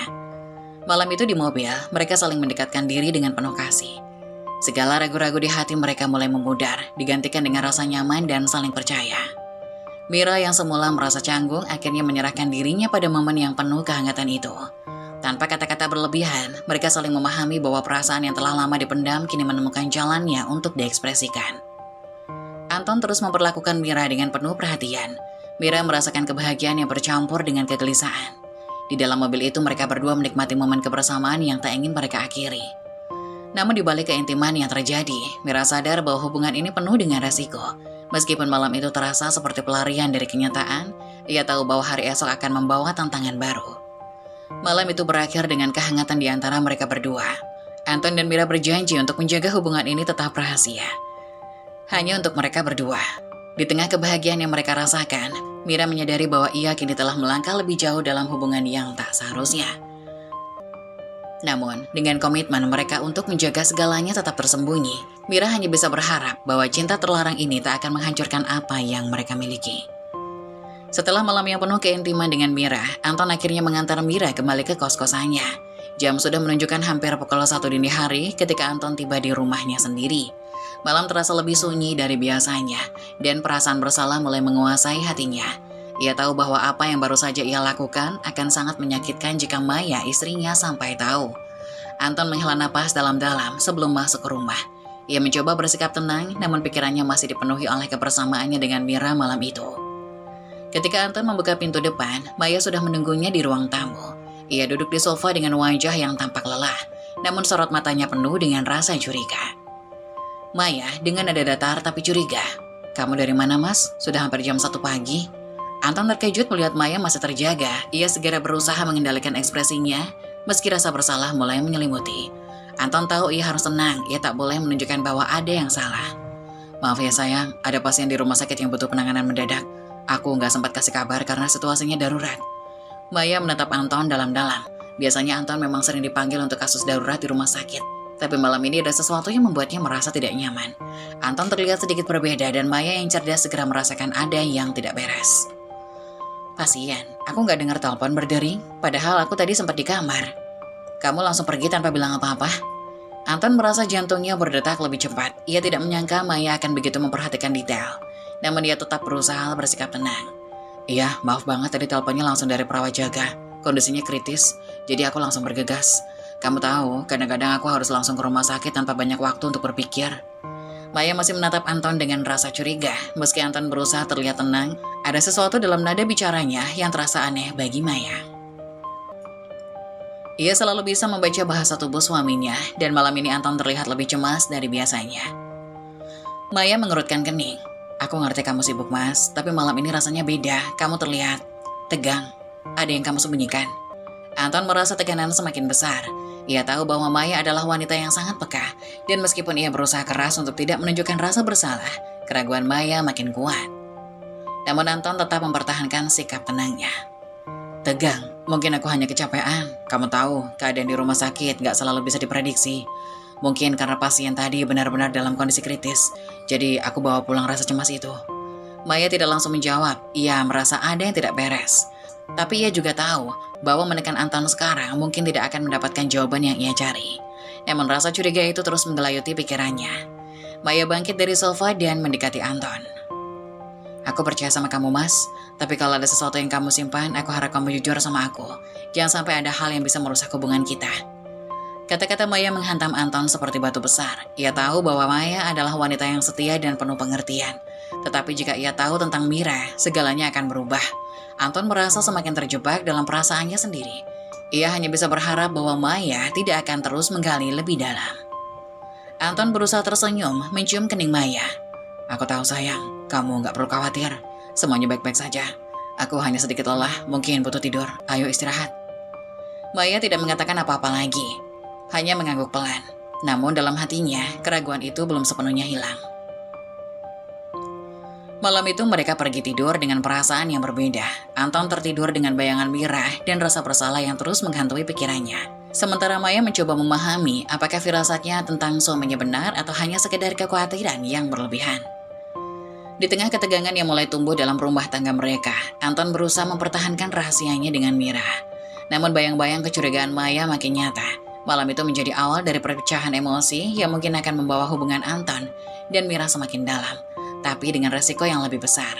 Malam itu di mobil, mereka saling mendekatkan diri dengan penuh kasih. Segala ragu-ragu di hati mereka mulai memudar, digantikan dengan rasa nyaman dan saling percaya. Mira yang semula merasa canggung akhirnya menyerahkan dirinya pada momen yang penuh kehangatan itu. Tanpa kata-kata berlebihan, mereka saling memahami bahwa perasaan yang telah lama dipendam kini menemukan jalannya untuk diekspresikan. Anton terus memperlakukan Mira dengan penuh perhatian. Mira merasakan kebahagiaan yang bercampur dengan kegelisahan. Di dalam mobil itu mereka berdua menikmati momen kebersamaan yang tak ingin mereka akhiri. Namun di balik keintiman yang terjadi, Mira sadar bahwa hubungan ini penuh dengan resiko. Meskipun malam itu terasa seperti pelarian dari kenyataan, ia tahu bahwa hari esok akan membawa tantangan baru. Malam itu berakhir dengan kehangatan di antara mereka berdua. Anton dan Mira berjanji untuk menjaga hubungan ini tetap rahasia. Hanya untuk mereka berdua. Di tengah kebahagiaan yang mereka rasakan, Mira menyadari bahwa ia kini telah melangkah lebih jauh dalam hubungan yang tak seharusnya. Namun, dengan komitmen mereka untuk menjaga segalanya tetap tersembunyi, Mira hanya bisa berharap bahwa cinta terlarang ini tak akan menghancurkan apa yang mereka miliki. Setelah malam yang penuh keintiman dengan Mira, Anton akhirnya mengantar Mira kembali ke kos-kosannya. Jam sudah menunjukkan hampir pukul 1 dini hari ketika Anton tiba di rumahnya sendiri. Malam terasa lebih sunyi dari biasanya, dan perasaan bersalah mulai menguasai hatinya. Ia tahu bahwa apa yang baru saja ia lakukan akan sangat menyakitkan jika Maya, istrinya, sampai tahu. Anton menghela napas dalam-dalam sebelum masuk ke rumah. Ia mencoba bersikap tenang, namun pikirannya masih dipenuhi oleh kebersamaannya dengan Mira malam itu. Ketika Anton membuka pintu depan, Maya sudah menunggunya di ruang tamu. Ia duduk di sofa dengan wajah yang tampak lelah, namun sorot matanya penuh dengan rasa curiga. Maya dengan nada datar tapi curiga. "Kamu dari mana, Mas? Sudah hampir jam 1 pagi." Anton terkejut melihat Maya masih terjaga. Ia segera berusaha mengendalikan ekspresinya, meski rasa bersalah mulai menyelimuti. Anton tahu ia harus tenang, ia tak boleh menunjukkan bahwa ada yang salah. "Maaf ya sayang, ada pasien di rumah sakit yang butuh penanganan mendadak. Aku nggak sempat kasih kabar karena situasinya darurat." Maya menatap Anton dalam-dalam. Biasanya Anton memang sering dipanggil untuk kasus darurat di rumah sakit. Tapi malam ini ada sesuatu yang membuatnya merasa tidak nyaman. Anton terlihat sedikit berbeda dan Maya yang cerdas segera merasakan ada yang tidak beres. "Pasien, aku nggak dengar telepon berdering, padahal aku tadi sempat di kamar. Kamu langsung pergi tanpa bilang apa-apa?" Anton merasa jantungnya berdetak lebih cepat. Ia tidak menyangka Maya akan begitu memperhatikan detail. Namun dia tetap berusaha bersikap tenang. "Iya, maaf banget tadi teleponnya langsung dari perawat jaga. Kondisinya kritis, jadi aku langsung bergegas. Kamu tahu, kadang-kadang aku harus langsung ke rumah sakit tanpa banyak waktu untuk berpikir." Maya masih menatap Anton dengan rasa curiga. Meski Anton berusaha terlihat tenang, ada sesuatu dalam nada bicaranya yang terasa aneh bagi Maya. Ia selalu bisa membaca bahasa tubuh suaminya, dan malam ini Anton terlihat lebih cemas dari biasanya. Maya mengerutkan kening. "Aku ngerti kamu sibuk, Mas, tapi malam ini rasanya beda. Kamu terlihat tegang. Ada yang kamu sembunyikan?" Anton merasa tekanan semakin besar. Ia tahu bahwa Maya adalah wanita yang sangat peka, dan meskipun ia berusaha keras untuk tidak menunjukkan rasa bersalah, keraguan Maya makin kuat. Namun Anton tetap mempertahankan sikap tenangnya. "Tegang, mungkin aku hanya kecapean. Kamu tahu, keadaan di rumah sakit gak selalu bisa diprediksi. Mungkin karena pasien tadi benar-benar dalam kondisi kritis, jadi aku bawa pulang rasa cemas itu." Maya tidak langsung menjawab. Ia merasa ada yang tidak beres. Tapi ia juga tahu bahwa menekan Anton sekarang mungkin tidak akan mendapatkan jawaban yang ia cari. Namun rasa curiga itu terus menggelayuti pikirannya. Maya bangkit dari sofa dan mendekati Anton. "Aku percaya sama kamu, Mas. Tapi kalau ada sesuatu yang kamu simpan, aku harap kamu jujur sama aku. Jangan sampai ada hal yang bisa merusak hubungan kita." Kata-kata Maya menghantam Anton seperti batu besar. Ia tahu bahwa Maya adalah wanita yang setia dan penuh pengertian. Tetapi jika ia tahu tentang Mira, segalanya akan berubah. Anton merasa semakin terjebak dalam perasaannya sendiri. Ia hanya bisa berharap bahwa Maya tidak akan terus menggali lebih dalam. Anton berusaha tersenyum, mencium kening Maya. "Aku tahu sayang, kamu nggak perlu khawatir. Semuanya baik-baik saja. Aku hanya sedikit lelah, mungkin butuh tidur. Ayo istirahat." Maya tidak mengatakan apa-apa lagi, hanya mengangguk pelan. Namun dalam hatinya, keraguan itu belum sepenuhnya hilang. Malam itu mereka pergi tidur dengan perasaan yang berbeda. Anton tertidur dengan bayangan Mira dan rasa bersalah yang terus menghantui pikirannya. Sementara Maya mencoba memahami apakah firasatnya tentang suaminya benar atau hanya sekedar kekhawatiran yang berlebihan. Di tengah ketegangan yang mulai tumbuh dalam rumah tangga mereka, Anton berusaha mempertahankan rahasianya dengan Mira. Namun bayang-bayang kecurigaan Maya makin nyata. Malam itu menjadi awal dari perpecahan emosi yang mungkin akan membawa hubungan Anton dan Mira semakin dalam, tapi dengan resiko yang lebih besar.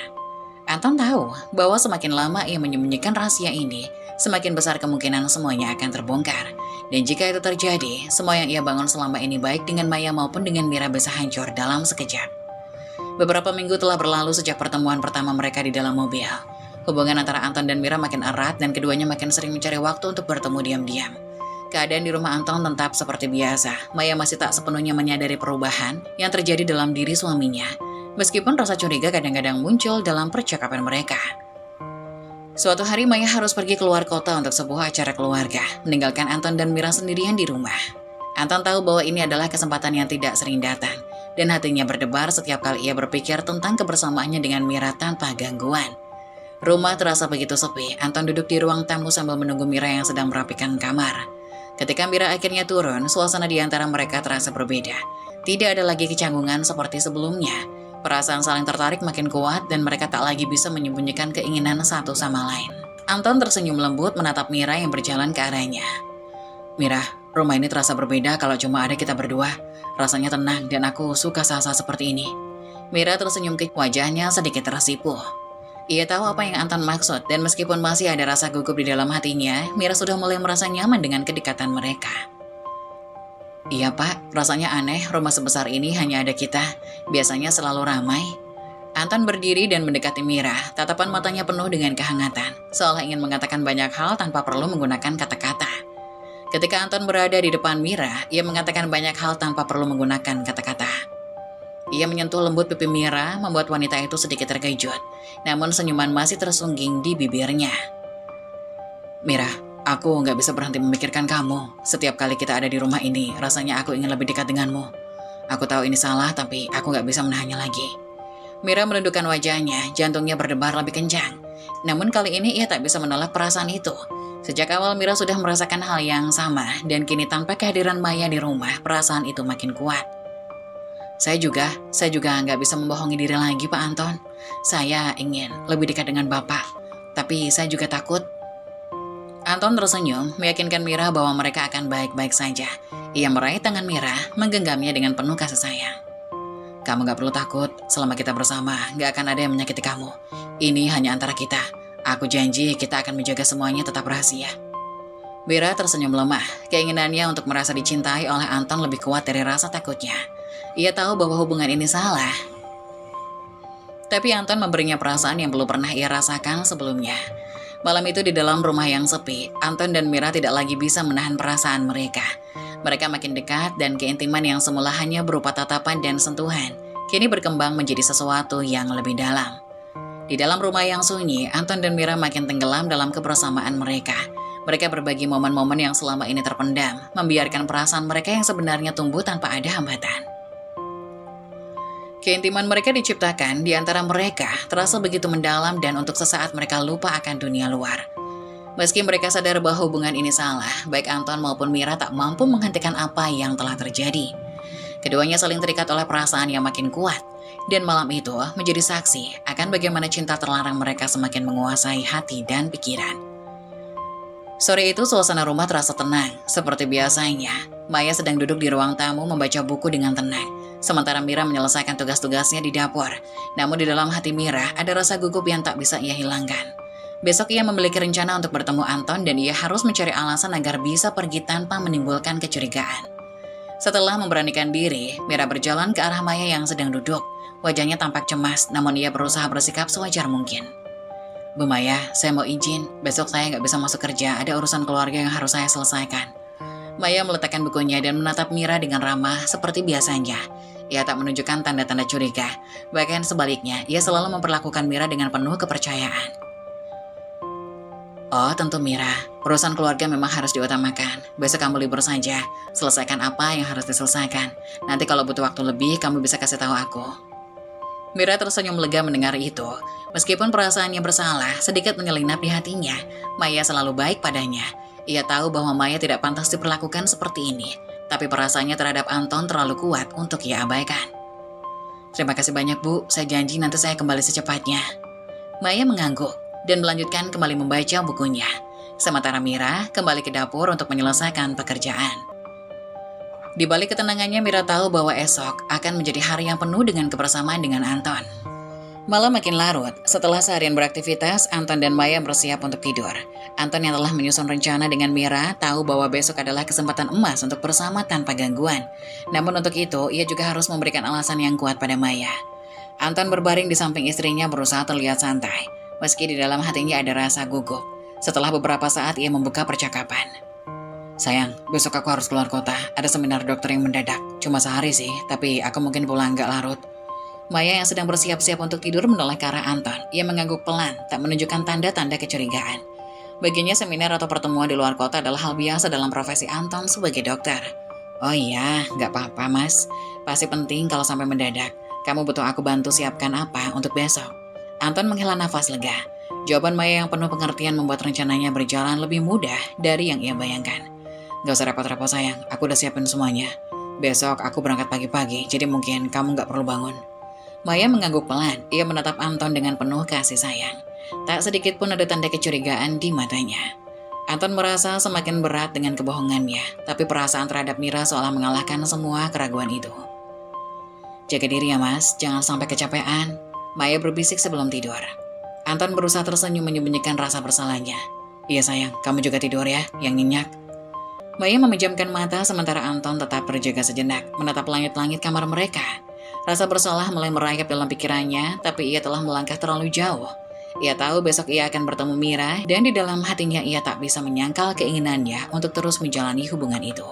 Anton tahu bahwa semakin lama ia menyembunyikan rahasia ini, semakin besar kemungkinan semuanya akan terbongkar. Dan jika itu terjadi, semua yang ia bangun selama ini baik dengan Maya maupun dengan Mira bisa hancur dalam sekejap. Beberapa minggu telah berlalu sejak pertemuan pertama mereka di dalam mobil. Hubungan antara Anton dan Mira makin erat dan keduanya makin sering mencari waktu untuk bertemu diam-diam. Keadaan di rumah Anton tetap seperti biasa. Maya masih tak sepenuhnya menyadari perubahan yang terjadi dalam diri suaminya. Meskipun rasa curiga kadang-kadang muncul dalam percakapan mereka. Suatu hari Maya harus pergi keluar kota untuk sebuah acara keluarga, meninggalkan Anton dan Mira sendirian di rumah. Anton tahu bahwa ini adalah kesempatan yang tidak sering datang, dan hatinya berdebar setiap kali ia berpikir tentang kebersamaannya dengan Mira tanpa gangguan. Rumah terasa begitu sepi. Anton duduk di ruang tamu sambil menunggu Mira yang sedang merapikan kamar. Ketika Mira akhirnya turun, suasana di antara mereka terasa berbeda. Tidak ada lagi kecanggungan seperti sebelumnya. Perasaan saling tertarik makin kuat dan mereka tak lagi bisa menyembunyikan keinginan satu sama lain. Anton tersenyum lembut menatap Mira yang berjalan ke arahnya. "Mira, rumah ini terasa berbeda kalau cuma ada kita berdua. Rasanya tenang dan aku suka saat-saat seperti ini." Mira tersenyum ke wajahnya sedikit tersipu. Ia tahu apa yang Anton maksud dan meskipun masih ada rasa gugup di dalam hatinya, Mira sudah mulai merasa nyaman dengan kedekatan mereka. Iya Pak, rasanya aneh rumah sebesar ini hanya ada kita. Biasanya selalu ramai. Anton berdiri dan mendekati Mira. Tatapan matanya penuh dengan kehangatan, seolah ingin mengatakan banyak hal tanpa perlu menggunakan kata-kata. Ketika Anton berada di depan Mira, ia mengatakan banyak hal tanpa perlu menggunakan kata-kata. Ia menyentuh lembut pipi Mira, membuat wanita itu sedikit terkejut. Namun senyuman masih tersungging di bibirnya. Mira, aku nggak bisa berhenti memikirkan kamu. Setiap kali kita ada di rumah ini, rasanya aku ingin lebih dekat denganmu. Aku tahu ini salah, tapi aku nggak bisa menahannya lagi. Mira menundukkan wajahnya, jantungnya berdebar lebih kencang. Namun kali ini ia tak bisa menolak perasaan itu. Sejak awal Mira sudah merasakan hal yang sama, dan kini tanpa kehadiran Maya di rumah, perasaan itu makin kuat. Saya juga nggak bisa membohongi diri lagi Pak Anton. Saya ingin lebih dekat dengan Bapak, tapi saya juga takut. Anton tersenyum, meyakinkan Mira bahwa mereka akan baik-baik saja. Ia meraih tangan Mira, menggenggamnya dengan penuh kasih sayang. Kamu gak perlu takut, selama kita bersama, gak akan ada yang menyakiti kamu. Ini hanya antara kita. Aku janji kita akan menjaga semuanya tetap rahasia. Mira tersenyum lemah, keinginannya untuk merasa dicintai oleh Anton lebih kuat dari rasa takutnya. Ia tahu bahwa hubungan ini salah. Tapi Anton memberinya perasaan yang belum pernah ia rasakan sebelumnya. Malam itu di dalam rumah yang sepi, Anton dan Mira tidak lagi bisa menahan perasaan mereka. Mereka makin dekat dan keintiman yang semula hanya berupa tatapan dan sentuhan, kini berkembang menjadi sesuatu yang lebih dalam. Di dalam rumah yang sunyi, Anton dan Mira makin tenggelam dalam kebersamaan mereka. Mereka berbagi momen-momen yang selama ini terpendam, membiarkan perasaan mereka yang sebenarnya tumbuh tanpa ada hambatan. Keintiman mereka diciptakan di antara mereka, terasa begitu mendalam dan untuk sesaat mereka lupa akan dunia luar. Meski mereka sadar bahwa hubungan ini salah, baik Anton maupun Mira tak mampu menghentikan apa yang telah terjadi. Keduanya saling terikat oleh perasaan yang makin kuat, dan malam itu menjadi saksi akan bagaimana cinta terlarang mereka semakin menguasai hati dan pikiran. Sore itu suasana rumah terasa tenang, seperti biasanya. Maya sedang duduk di ruang tamu membaca buku dengan tenang, sementara Mira menyelesaikan tugas-tugasnya di dapur. Namun di dalam hati Mira ada rasa gugup yang tak bisa ia hilangkan. Besok ia memiliki rencana untuk bertemu Anton dan ia harus mencari alasan agar bisa pergi tanpa menimbulkan kecurigaan. Setelah memberanikan diri, Mira berjalan ke arah Maya yang sedang duduk. Wajahnya tampak cemas, namun ia berusaha bersikap sewajar mungkin. Bu Maya, saya mau izin. Besok saya nggak bisa masuk kerja, ada urusan keluarga yang harus saya selesaikan. Maya meletakkan bukunya dan menatap Mira dengan ramah seperti biasanya. Ia tak menunjukkan tanda-tanda curiga. Bahkan sebaliknya, ia selalu memperlakukan Mira dengan penuh kepercayaan. Oh, tentu Mira. Urusan keluarga memang harus diutamakan. Besok kamu libur saja. Selesaikan apa yang harus diselesaikan. Nanti kalau butuh waktu lebih, kamu bisa kasih tahu aku. Mira tersenyum lega mendengar itu. Meskipun perasaannya bersalah, sedikit menyelinap di hatinya. Maya selalu baik padanya. Ia tahu bahwa Maya tidak pantas diperlakukan seperti ini. Tapi perasaannya terhadap Anton terlalu kuat untuk ia abaikan. Terima kasih banyak Bu, saya janji nanti saya kembali secepatnya. Maya mengangguk dan melanjutkan kembali membaca bukunya. Sementara Mira kembali ke dapur untuk menyelesaikan pekerjaan. Di balik ketenangannya, Mira tahu bahwa esok akan menjadi hari yang penuh dengan kebersamaan dengan Anton. Malam makin larut. Setelah seharian beraktivitas, Anton dan Maya bersiap untuk tidur. Anton yang telah menyusun rencana dengan Mira tahu bahwa besok adalah kesempatan emas untuk bersama tanpa gangguan. Namun untuk itu, ia juga harus memberikan alasan yang kuat pada Maya. Anton berbaring di samping istrinya berusaha terlihat santai. Meski di dalam hatinya ada rasa gugup. Setelah beberapa saat ia membuka percakapan. Sayang, besok aku harus keluar kota. Ada seminar dokter yang mendadak. Cuma sehari sih, tapi aku mungkin pulang gak larut. Maya yang sedang bersiap-siap untuk tidur menoleh ke arah Anton. Ia mengangguk pelan, tak menunjukkan tanda-tanda kecurigaan. Baginya seminar atau pertemuan di luar kota adalah hal biasa dalam profesi Anton sebagai dokter. Oh iya, gak apa-apa mas. Pasti penting kalau sampai mendadak. Kamu butuh aku bantu siapkan apa untuk besok? Anton menghela nafas lega. Jawaban Maya yang penuh pengertian membuat rencananya berjalan lebih mudah dari yang ia bayangkan. Gak usah repot-repot sayang, aku udah siapin semuanya. Besok aku berangkat pagi-pagi, jadi mungkin kamu gak perlu bangun. Maya mengangguk pelan, ia menatap Anton dengan penuh kasih sayang. Tak sedikit pun ada tanda kecurigaan di matanya. Anton merasa semakin berat dengan kebohongannya, tapi perasaan terhadap Mira seolah mengalahkan semua keraguan itu. Jaga diri ya mas, jangan sampai kecapean. Maya berbisik sebelum tidur. Anton berusaha tersenyum menyembunyikan rasa bersalahnya. Iya sayang, kamu juga tidur ya, yang nyenyak. Maya memejamkan mata sementara Anton tetap terjaga sejenak, menatap langit-langit kamar mereka. Rasa bersalah mulai merayap dalam pikirannya, tapi ia telah melangkah terlalu jauh. Ia tahu besok ia akan bertemu Mira, dan di dalam hatinya ia tak bisa menyangkal keinginannya untuk terus menjalani hubungan itu.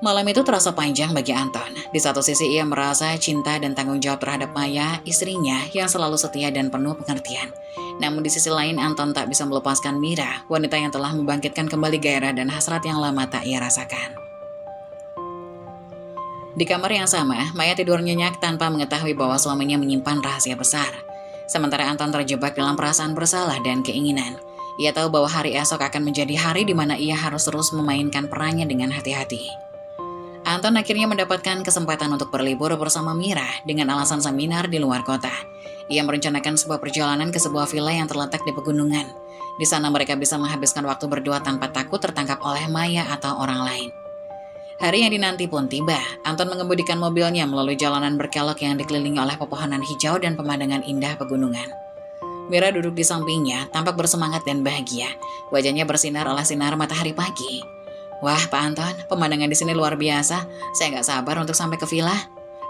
Malam itu terasa panjang bagi Anton. Di satu sisi ia merasa cinta dan tanggung jawab terhadap Maya, istrinya yang selalu setia dan penuh pengertian. Namun di sisi lain Anton tak bisa melepaskan Mira, wanita yang telah membangkitkan kembali gairah dan hasrat yang lama tak ia rasakan. Di kamar yang sama, Maya tidur nyenyak tanpa mengetahui bahwa suaminya menyimpan rahasia besar. Sementara Anton terjebak dalam perasaan bersalah dan keinginan. Ia tahu bahwa hari esok akan menjadi hari di mana ia harus terus memainkan perannya dengan hati-hati. Anton akhirnya mendapatkan kesempatan untuk berlibur bersama Mira dengan alasan seminar di luar kota. Ia merencanakan sebuah perjalanan ke sebuah villa yang terletak di pegunungan. Di sana mereka bisa menghabiskan waktu berdua tanpa takut tertangkap oleh Maya atau orang lain. Hari yang dinanti pun tiba. Anton mengemudikan mobilnya melalui jalanan berkelok yang dikelilingi oleh pepohonan hijau dan pemandangan indah pegunungan. Mira duduk di sampingnya, tampak bersemangat dan bahagia. Wajahnya bersinar oleh sinar matahari pagi. Wah, Pak Anton, pemandangan di sini luar biasa. Saya nggak sabar untuk sampai ke villa.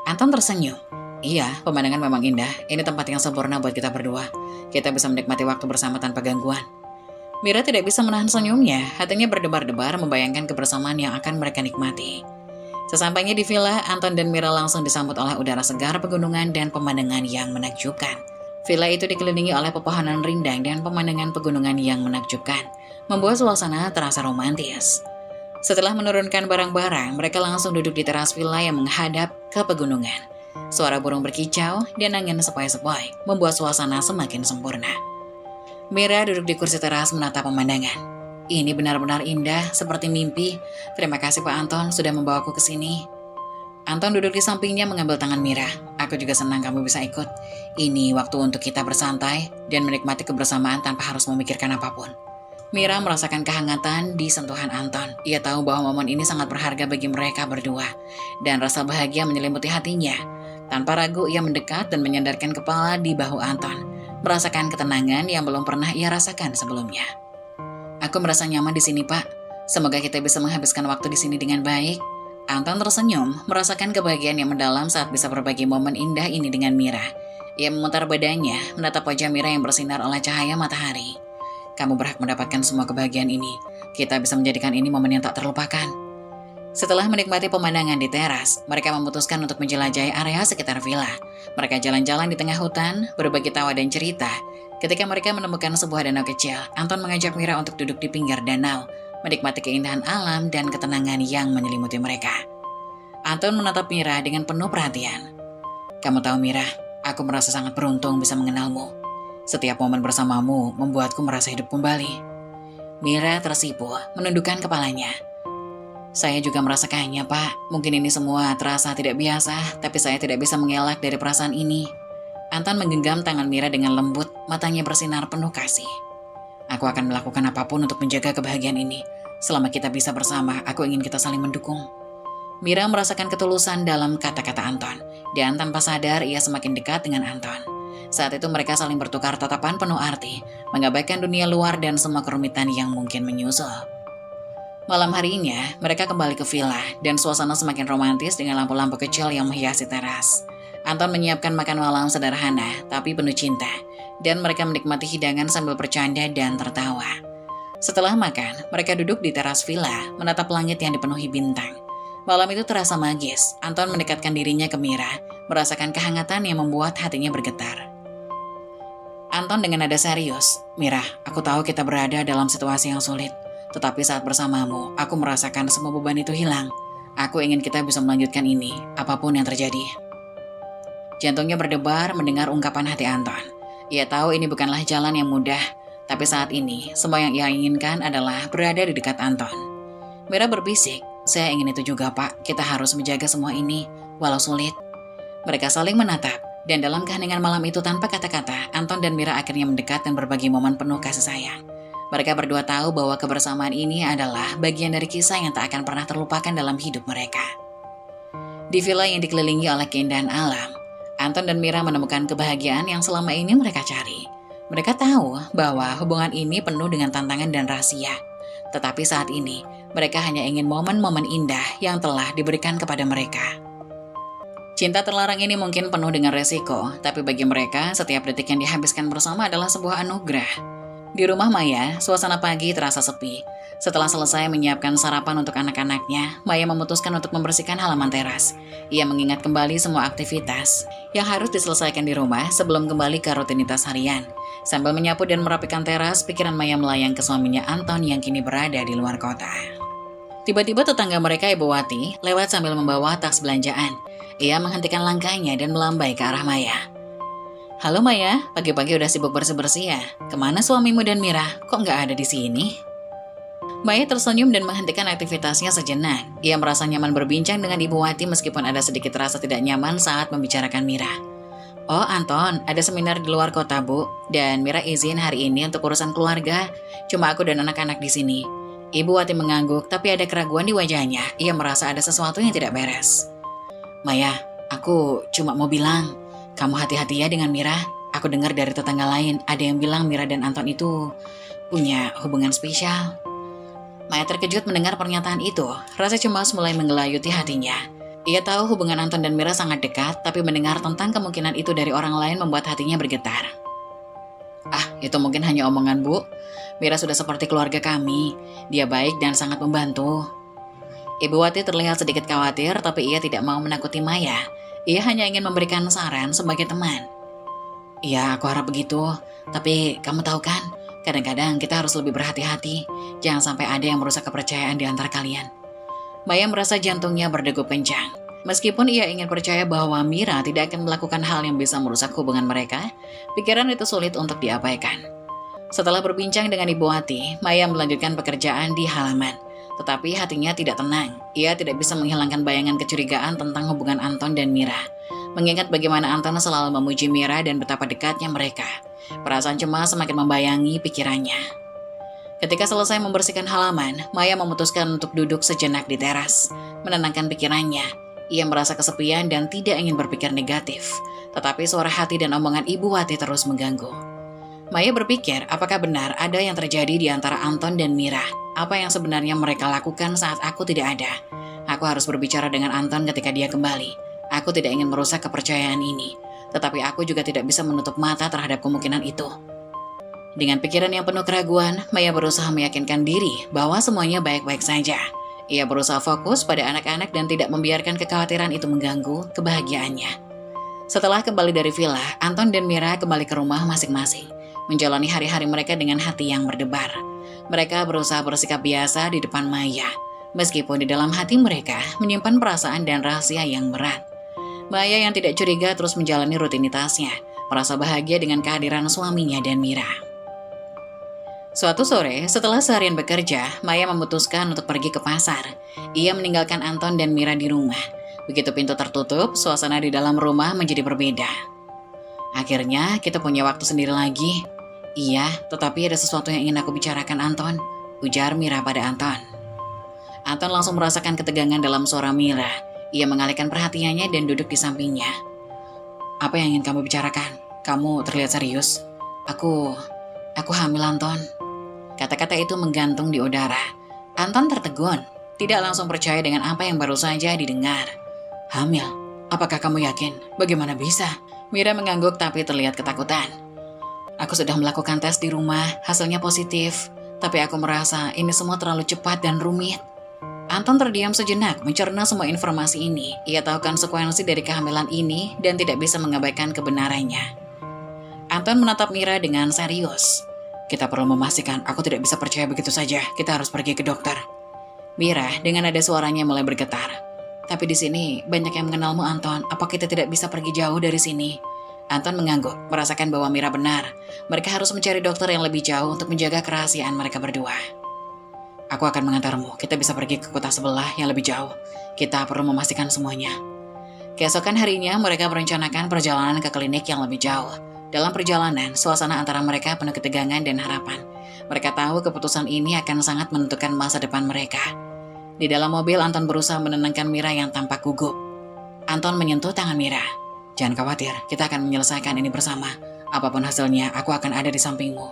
Anton tersenyum. Iya, pemandangan memang indah. Ini tempat yang sempurna buat kita berdua. Kita bisa menikmati waktu bersama tanpa gangguan. Mira tidak bisa menahan senyumnya. Hatinya berdebar-debar membayangkan kebersamaan yang akan mereka nikmati. Sesampainya di villa, Anton dan Mira langsung disambut oleh udara segar pegunungan dan pemandangan yang menakjubkan. Villa itu dikelilingi oleh pepohonan rindang dan pemandangan pegunungan yang menakjubkan, membuat suasana terasa romantis. Setelah menurunkan barang-barang, mereka langsung duduk di teras villa yang menghadap ke pegunungan. Suara burung berkicau dan angin sepoi-sepoi membuat suasana semakin sempurna. Mira duduk di kursi teras menatap pemandangan. Ini benar-benar indah, seperti mimpi. Terima kasih Pak Anton sudah membawaku ke sini. Anton duduk di sampingnya mengambil tangan Mira. Aku juga senang kamu bisa ikut. Ini waktu untuk kita bersantai dan menikmati kebersamaan tanpa harus memikirkan apapun. Mira merasakan kehangatan di sentuhan Anton. Ia tahu bahwa momen ini sangat berharga bagi mereka berdua. Dan rasa bahagia menyelimuti hatinya. Tanpa ragu ia mendekat dan menyandarkan kepala di bahu Anton. Merasakan ketenangan yang belum pernah ia rasakan sebelumnya. Aku merasa nyaman di sini, Pak. Semoga kita bisa menghabiskan waktu di sini dengan baik. Anton tersenyum, merasakan kebahagiaan yang mendalam saat bisa berbagi momen indah ini dengan Mira. Ia memutar badannya, menatap wajah Mira yang bersinar oleh cahaya matahari. Kamu berhak mendapatkan semua kebahagiaan ini. Kita bisa menjadikan ini momen yang tak terlupakan. Setelah menikmati pemandangan di teras, mereka memutuskan untuk menjelajahi area sekitar villa. Mereka jalan-jalan di tengah hutan, berbagi tawa dan cerita. Ketika mereka menemukan sebuah danau kecil, Anton mengajak Mira untuk duduk di pinggir danau, menikmati keindahan alam dan ketenangan yang menyelimuti mereka. Anton menatap Mira dengan penuh perhatian. Kamu tahu Mira, aku merasa sangat beruntung bisa mengenalmu. Setiap momen bersamamu membuatku merasa hidup kembali. Mira tersipu, menundukkan kepalanya. Saya juga merasakannya, Pak. Mungkin ini semua terasa tidak biasa, tapi saya tidak bisa mengelak dari perasaan ini. Anton menggenggam tangan Mira dengan lembut, matanya bersinar penuh kasih. Aku akan melakukan apapun untuk menjaga kebahagiaan ini. Selama kita bisa bersama, aku ingin kita saling mendukung. Mira merasakan ketulusan dalam kata-kata Anton, dan tanpa sadar ia semakin dekat dengan Anton. Saat itu mereka saling bertukar tatapan penuh arti, mengabaikan dunia luar dan semua kerumitan yang mungkin menyusul. Malam harinya, mereka kembali ke villa dan suasana semakin romantis dengan lampu-lampu kecil yang menghiasi teras. Anton menyiapkan makan malam sederhana tapi penuh cinta, dan mereka menikmati hidangan sambil bercanda dan tertawa. Setelah makan, mereka duduk di teras villa, menatap langit yang dipenuhi bintang. Malam itu terasa magis. Anton mendekatkan dirinya ke Mira, merasakan kehangatan yang membuat hatinya bergetar. Anton dengan nada serius, Mira, aku tahu kita berada dalam situasi yang sulit. Tetapi saat bersamamu, aku merasakan semua beban itu hilang. Aku ingin kita bisa melanjutkan ini, apapun yang terjadi. Jantungnya berdebar mendengar ungkapan hati Anton. Ia tahu ini bukanlah jalan yang mudah, tapi saat ini, semua yang ia inginkan adalah berada di dekat Anton. Mira berbisik, saya ingin itu juga Pak, kita harus menjaga semua ini, walau sulit. Mereka saling menatap, dan dalam keheningan malam itu tanpa kata-kata, Anton dan Mira akhirnya mendekat dan berbagi momen penuh kasih sayang. Mereka berdua tahu bahwa kebersamaan ini adalah bagian dari kisah yang tak akan pernah terlupakan dalam hidup mereka. Di villa yang dikelilingi oleh keindahan alam, Anton dan Mira menemukan kebahagiaan yang selama ini mereka cari. Mereka tahu bahwa hubungan ini penuh dengan tantangan dan rahasia. Tetapi saat ini, mereka hanya ingin momen-momen indah yang telah diberikan kepada mereka. Cinta terlarang ini mungkin penuh dengan resiko, tapi bagi mereka, setiap detik yang dihabiskan bersama adalah sebuah anugerah. Di rumah Maya, suasana pagi terasa sepi. Setelah selesai menyiapkan sarapan untuk anak-anaknya, Maya memutuskan untuk membersihkan halaman teras. Ia mengingat kembali semua aktivitas yang harus diselesaikan di rumah sebelum kembali ke rutinitas harian. Sambil menyapu dan merapikan teras, pikiran Maya melayang ke suaminya Anton yang kini berada di luar kota. Tiba-tiba tetangga mereka, Ibu Wati, lewat sambil membawa tas belanjaan. Ia menghentikan langkahnya dan melambai ke arah Maya. "Halo Maya, pagi-pagi udah sibuk bersih-bersih ya? Kemana suamimu dan Mira? Kok nggak ada di sini?" Maya tersenyum dan menghentikan aktivitasnya sejenak. Ia merasa nyaman berbincang dengan Ibu Wati meskipun ada sedikit rasa tidak nyaman saat membicarakan Mira. "Oh Anton, ada seminar di luar kota Bu, dan Mira izin hari ini untuk urusan keluarga. Cuma aku dan anak-anak di sini." Ibu Wati mengangguk, tapi ada keraguan di wajahnya. Ia merasa ada sesuatu yang tidak beres. "Maya, aku cuma mau bilang, kamu hati-hati ya dengan Mira. Aku dengar dari tetangga lain, ada yang bilang Mira dan Anton itu punya hubungan spesial." Maya terkejut mendengar pernyataan itu. Rasa cemas mulai menggelayuti hatinya. Ia tahu hubungan Anton dan Mira sangat dekat, tapi mendengar tentang kemungkinan itu dari orang lain membuat hatinya bergetar. "Ah, itu mungkin hanya omongan Bu. Mira sudah seperti keluarga kami. Dia baik dan sangat membantu." Ibu Wati terlihat sedikit khawatir, tapi ia tidak mau menakuti Maya. Ia hanya ingin memberikan saran sebagai teman. "Iya, aku harap begitu. Tapi kamu tahu kan, kadang-kadang kita harus lebih berhati-hati. Jangan sampai ada yang merusak kepercayaan di antara kalian." Maya merasa jantungnya berdegup kencang. Meskipun ia ingin percaya bahwa Mira tidak akan melakukan hal yang bisa merusak hubungan mereka, pikiran itu sulit untuk diabaikan. Setelah berbincang dengan Ibu Wati, Maya melanjutkan pekerjaan di halaman. Tetapi hatinya tidak tenang. Ia tidak bisa menghilangkan bayangan kecurigaan tentang hubungan Anton dan Mira. Mengingat bagaimana Anton selalu memuji Mira dan betapa dekatnya mereka, perasaan cemas semakin membayangi pikirannya. Ketika selesai membersihkan halaman, Maya memutuskan untuk duduk sejenak di teras, menenangkan pikirannya. Ia merasa kesepian dan tidak ingin berpikir negatif. Tetapi suara hati dan omongan Ibu Wati terus mengganggu. Maya berpikir, apakah benar ada yang terjadi di antara Anton dan Mira? Apa yang sebenarnya mereka lakukan saat aku tidak ada? Aku harus berbicara dengan Anton ketika dia kembali. Aku tidak ingin merusak kepercayaan ini, tetapi aku juga tidak bisa menutup mata terhadap kemungkinan itu. Dengan pikiran yang penuh keraguan, Maya berusaha meyakinkan diri bahwa semuanya baik-baik saja. Ia berusaha fokus pada anak-anak dan tidak membiarkan kekhawatiran itu mengganggu kebahagiaannya. Setelah kembali dari villa, Anton dan Mira kembali ke rumah masing-masing, menjalani hari-hari mereka dengan hati yang berdebar. Mereka berusaha bersikap biasa di depan Maya, meskipun di dalam hati mereka menyimpan perasaan dan rahasia yang berat. Maya yang tidak curiga terus menjalani rutinitasnya, merasa bahagia dengan kehadiran suaminya dan Mira. Suatu sore, setelah seharian bekerja, Maya memutuskan untuk pergi ke pasar. Ia meninggalkan Anton dan Mira di rumah. Begitu pintu tertutup, suasana di dalam rumah menjadi berbeda. "Akhirnya kita punya waktu sendiri lagi." "Iya, tetapi ada sesuatu yang ingin aku bicarakan Anton," ujar Mira pada Anton. Anton langsung merasakan ketegangan dalam suara Mira. Ia mengalihkan perhatiannya dan duduk di sampingnya. "Apa yang ingin kamu bicarakan? Kamu terlihat serius." Aku hamil Anton." Kata-kata itu menggantung di udara. Anton tertegun, tidak langsung percaya dengan apa yang baru saja didengar. "Hamil? Apakah kamu yakin? Bagaimana bisa?" Mira mengangguk tapi terlihat ketakutan. "Aku sudah melakukan tes di rumah, hasilnya positif. Tapi aku merasa ini semua terlalu cepat dan rumit." Anton terdiam sejenak, mencerna semua informasi ini. Ia tahu konsekuensi dari kehamilan ini dan tidak bisa mengabaikan kebenarannya. Anton menatap Mira dengan serius. "Kita perlu memastikan, aku tidak bisa percaya begitu saja. Kita harus pergi ke dokter." Mira dengan nada suaranya mulai bergetar. "Tapi di sini banyak yang mengenalmu Anton. Apa kita tidak bisa pergi jauh dari sini?" Anton mengangguk, merasakan bahwa Mira benar. Mereka harus mencari dokter yang lebih jauh untuk menjaga kerahasiaan mereka berdua. "Aku akan mengantarmu. Kita bisa pergi ke kota sebelah yang lebih jauh. Kita perlu memastikan semuanya." Keesokan harinya, mereka merencanakan perjalanan ke klinik yang lebih jauh. Dalam perjalanan, suasana antara mereka penuh ketegangan dan harapan. Mereka tahu keputusan ini akan sangat menentukan masa depan mereka. Di dalam mobil, Anton berusaha menenangkan Mira yang tampak gugup. Anton menyentuh tangan Mira. "Jangan khawatir, kita akan menyelesaikan ini bersama. Apapun hasilnya, aku akan ada di sampingmu."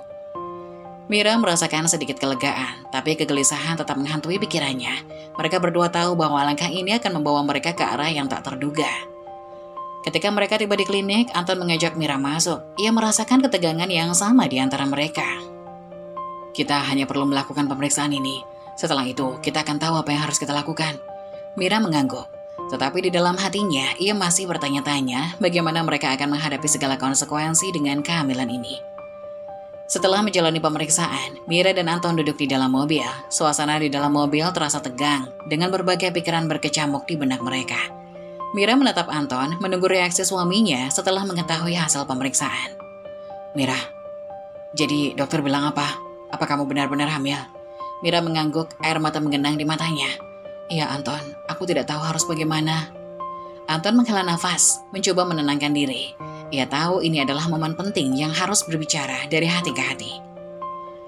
Mira merasakan sedikit kelegaan, tapi kegelisahan tetap menghantui pikirannya. Mereka berdua tahu bahwa langkah ini akan membawa mereka ke arah yang tak terduga. Ketika mereka tiba di klinik, Anton mengajak Mira masuk. Ia merasakan ketegangan yang sama di antara mereka. Kita hanya perlu melakukan pemeriksaan ini. Setelah itu, kita akan tahu apa yang harus kita lakukan. Mira mengangguk. Tetapi di dalam hatinya, ia masih bertanya-tanya bagaimana mereka akan menghadapi segala konsekuensi dengan kehamilan ini. Setelah menjalani pemeriksaan, Mira dan Anton duduk di dalam mobil. Suasana di dalam mobil terasa tegang, dengan berbagai pikiran berkecamuk di benak mereka. Mira menatap Anton, menunggu reaksi suaminya setelah mengetahui hasil pemeriksaan. Mira, jadi dokter bilang apa? Apa kamu benar-benar hamil? Mira mengangguk, air mata menggenang di matanya. Iya Anton, aku tidak tahu harus bagaimana. Anton menghela nafas, mencoba menenangkan diri. Ia tahu ini adalah momen penting yang harus berbicara dari hati ke hati.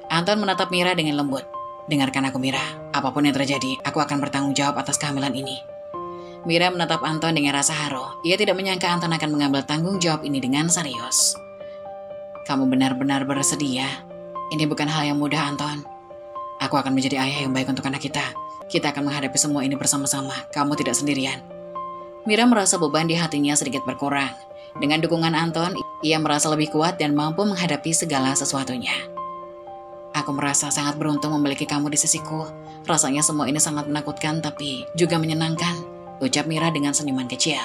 Anton menatap Mira dengan lembut. Dengarkan aku Mira, apapun yang terjadi, aku akan bertanggung jawab atas kehamilan ini. Mira menatap Anton dengan rasa haru. Ia tidak menyangka Anton akan mengambil tanggung jawab ini dengan serius. Kamu benar-benar bersedia. Ini bukan hal yang mudah Anton. Aku akan menjadi ayah yang baik untuk anak kita. Kita akan menghadapi semua ini bersama-sama. Kamu tidak sendirian. Mira merasa beban di hatinya sedikit berkurang. Dengan dukungan Anton, ia merasa lebih kuat dan mampu menghadapi segala sesuatunya. Aku merasa sangat beruntung memiliki kamu di sisiku. Rasanya semua ini sangat menakutkan tapi juga menyenangkan, ucap Mira dengan senyuman kecil.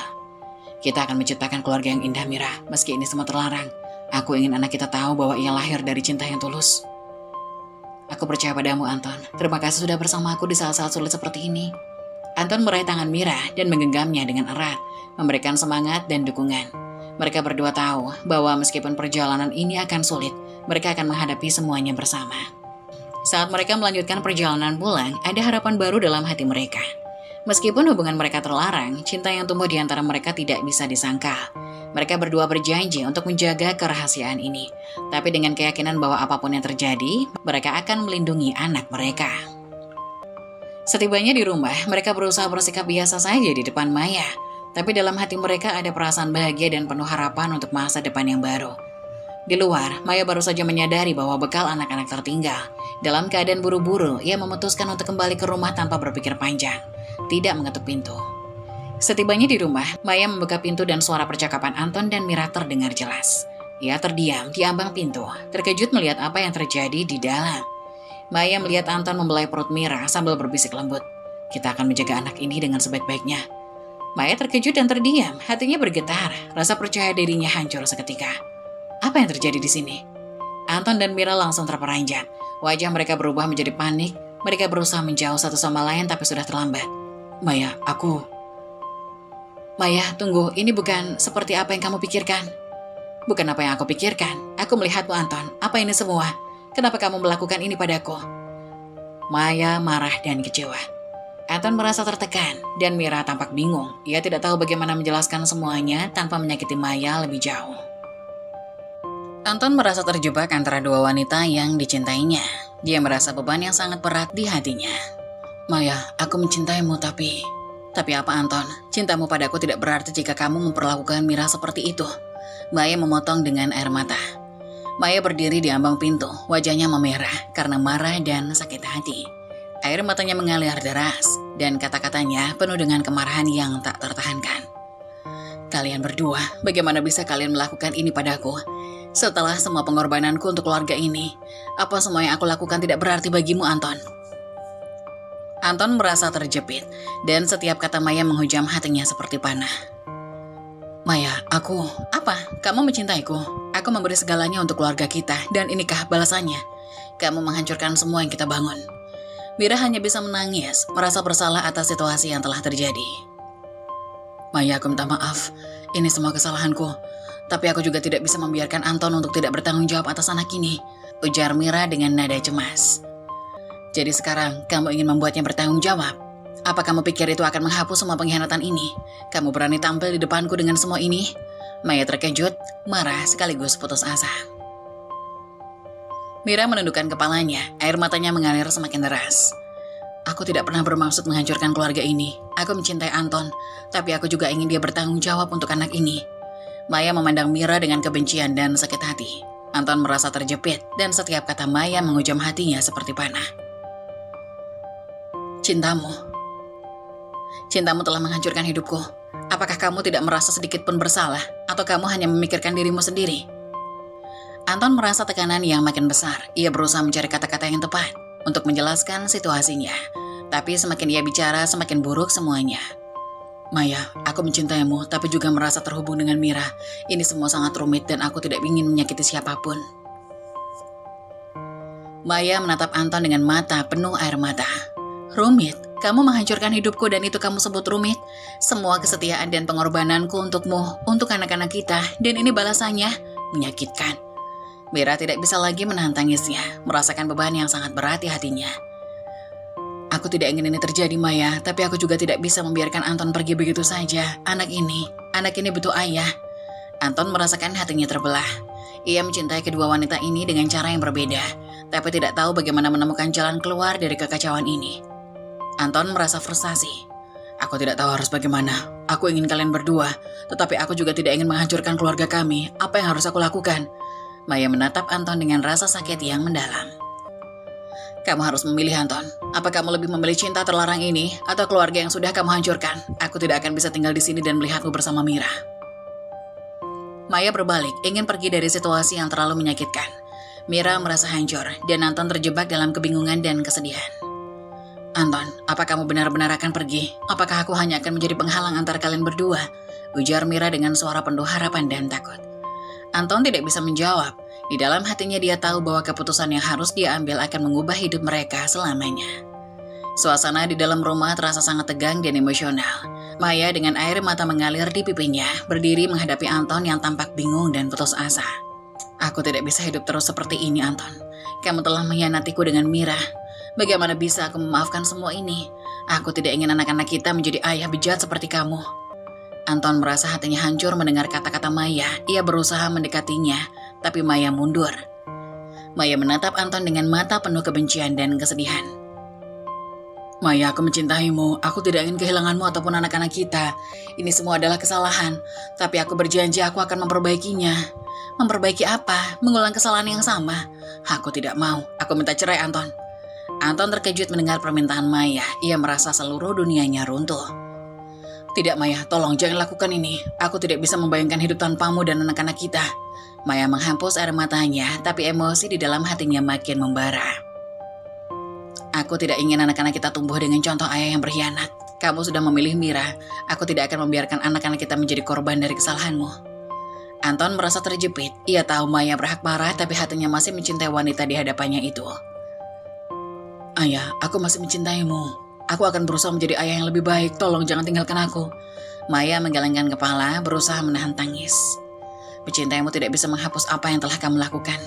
Kita akan menciptakan keluarga yang indah Mira, meski ini semua terlarang. Aku ingin anak kita tahu bahwa ia lahir dari cinta yang tulus. Aku percaya padamu Anton. Terima kasih sudah bersama aku di saat-saat sulit seperti ini. Anton meraih tangan Mira dan menggenggamnya dengan erat, memberikan semangat dan dukungan. Mereka berdua tahu bahwa meskipun perjalanan ini akan sulit, mereka akan menghadapi semuanya bersama. Saat mereka melanjutkan perjalanan pulang, ada harapan baru dalam hati mereka. Meskipun hubungan mereka terlarang, cinta yang tumbuh di antara mereka tidak bisa disangkal. Mereka berdua berjanji untuk menjaga kerahasiaan ini. Tapi dengan keyakinan bahwa apapun yang terjadi, mereka akan melindungi anak mereka. Setibanya di rumah, mereka berusaha bersikap biasa saja di depan Maya. Tapi dalam hati mereka ada perasaan bahagia dan penuh harapan untuk masa depan yang baru. Di luar, Maya baru saja menyadari bahwa bekal anak-anak tertinggal. Dalam keadaan buru-buru, ia memutuskan untuk kembali ke rumah tanpa berpikir panjang. Tidak mengetuk pintu. Setibanya di rumah, Maya membuka pintu dan suara percakapan Anton dan Mira terdengar jelas. Ia terdiam di ambang pintu, terkejut melihat apa yang terjadi di dalam. Maya melihat Anton membelai perut Mira sambil berbisik lembut. Kita akan menjaga anak ini dengan sebaik-baiknya. Maya terkejut dan terdiam, hatinya bergetar, rasa percaya dirinya hancur seketika. Apa yang terjadi di sini? Anton dan Mira langsung terperanjat. Wajah mereka berubah menjadi panik. Mereka berusaha menjauh satu sama lain tapi sudah terlambat. Maya, Maya, tunggu, ini bukan seperti apa yang kamu pikirkan. Bukan apa yang aku pikirkan. Aku melihatmu Anton, apa ini semua? Kenapa kamu melakukan ini padaku? Maya marah dan kecewa. Anton merasa tertekan, dan Mira tampak bingung. Ia tidak tahu bagaimana menjelaskan semuanya tanpa menyakiti Maya lebih jauh. Anton merasa terjebak antara dua wanita yang dicintainya. Dia merasa beban yang sangat berat di hatinya. Maya, aku mencintaimu tapi apa Anton? Cintamu padaku tidak berarti jika kamu memperlakukan Mira seperti itu. Maya memotong dengan air mata. Maya berdiri di ambang pintu, wajahnya memerah karena marah dan sakit hati. Air matanya mengalir deras, dan kata-katanya penuh dengan kemarahan yang tak tertahankan. Kalian berdua, bagaimana bisa kalian melakukan ini padaku? Setelah semua pengorbananku untuk keluarga ini, apa semua yang aku lakukan tidak berarti bagimu, Anton? Anton merasa terjepit, dan setiap kata Maya menghujam hatinya seperti panah. Maya, apa? Kamu mencintaiku. Aku memberi segalanya untuk keluarga kita, dan inikah balasannya? Kamu menghancurkan semua yang kita bangun. Mira hanya bisa menangis, merasa bersalah atas situasi yang telah terjadi. Maya, aku minta maaf. Ini semua kesalahanku. Tapi aku juga tidak bisa membiarkan Anton untuk tidak bertanggung jawab atas anak ini, ujar Mira dengan nada cemas. Jadi sekarang, kamu ingin membuatnya bertanggung jawab? Apa kamu pikir itu akan menghapus semua pengkhianatan ini? Kamu berani tampil di depanku dengan semua ini? Maya terkejut, marah sekaligus putus asa. Mira menundukkan kepalanya, air matanya mengalir semakin deras. Aku tidak pernah bermaksud menghancurkan keluarga ini. Aku mencintai Anton, tapi aku juga ingin dia bertanggung jawab untuk anak ini. Maya memandang Mira dengan kebencian dan sakit hati. Anton merasa terjepit dan setiap kata Maya menghujam hatinya seperti panah. Cintamu. Cintamu telah menghancurkan hidupku. Apakah kamu tidak merasa sedikit pun bersalah? Atau kamu hanya memikirkan dirimu sendiri? Anton merasa tekanan yang makin besar. Ia berusaha mencari kata-kata yang tepat untuk menjelaskan situasinya. Tapi semakin ia bicara, semakin buruk semuanya. Maya, aku mencintaimu, tapi juga merasa terhubung dengan Mira. Ini semua sangat rumit dan aku tidak ingin menyakiti siapapun. Maya menatap Anton dengan mata penuh air mata. Rumit? Kamu menghancurkan hidupku dan itu kamu sebut rumit? Semua kesetiaan dan pengorbananku untukmu, untuk anak-anak kita, dan ini balasannya menyakitkan. Mira tidak bisa lagi menahan tangisnya, merasakan beban yang sangat berat di hatinya. Aku tidak ingin ini terjadi, Maya, tapi aku juga tidak bisa membiarkan Anton pergi begitu saja. Anak ini butuh ayah. Anton merasakan hatinya terbelah. Ia mencintai kedua wanita ini dengan cara yang berbeda, tapi tidak tahu bagaimana menemukan jalan keluar dari kekacauan ini. Anton merasa frustasi. Aku tidak tahu harus bagaimana. Aku ingin kalian berdua, tetapi aku juga tidak ingin menghancurkan keluarga kami. Apa yang harus aku lakukan? Maya menatap Anton dengan rasa sakit yang mendalam. Kamu harus memilih, Anton. Apa kamu lebih memilih cinta terlarang ini atau keluarga yang sudah kamu hancurkan? Aku tidak akan bisa tinggal di sini dan melihatmu bersama Mira. Maya berbalik, ingin pergi dari situasi yang terlalu menyakitkan. Mira merasa hancur dan Anton terjebak dalam kebingungan dan kesedihan. Anton, apa kamu benar-benar akan pergi? Apakah aku hanya akan menjadi penghalang antara kalian berdua? Ujar Mira dengan suara penuh harapan dan takut. Anton tidak bisa menjawab. Di dalam hatinya dia tahu bahwa keputusan yang harus dia ambil akan mengubah hidup mereka selamanya. Suasana di dalam rumah terasa sangat tegang dan emosional. Maya dengan air mata mengalir di pipinya, berdiri menghadapi Anton yang tampak bingung dan putus asa. Aku tidak bisa hidup terus seperti ini, Anton. Kamu telah mengkhianatiku dengan Mira. Bagaimana bisa aku memaafkan semua ini? Aku tidak ingin anak-anak kita menjadi ayah bejat seperti kamu. Anton merasa hatinya hancur mendengar kata-kata Maya. Ia berusaha mendekatinya, tapi Maya mundur. Maya menatap Anton dengan mata penuh kebencian dan kesedihan. Maya, aku mencintaimu. Aku tidak ingin kehilanganmu ataupun anak-anak kita. Ini semua adalah kesalahan. Tapi aku berjanji aku akan memperbaikinya. Memperbaiki apa? Mengulang kesalahan yang sama? Aku tidak mau. Aku minta cerai, Anton. Anton terkejut mendengar permintaan Maya. Ia merasa seluruh dunianya runtuh. Tidak, Maya, tolong jangan lakukan ini. Aku tidak bisa membayangkan hidup tanpamu dan anak-anak kita. Maya menghapus air matanya, tapi emosi di dalam hatinya makin membara. Aku tidak ingin anak-anak kita tumbuh dengan contoh ayah yang berkhianat. Kamu sudah memilih Mira. Aku tidak akan membiarkan anak-anak kita menjadi korban dari kesalahanmu. Anton merasa terjepit. Ia tahu Maya berhak marah, tapi hatinya masih mencintai wanita di hadapannya itu. Ayah, aku masih mencintaimu. Aku akan berusaha menjadi ayah yang lebih baik. Tolong jangan tinggalkan aku. Maya menggelengkan kepala, berusaha menahan tangis. Mencintaimu tidak bisa menghapus apa yang telah kamu lakukan.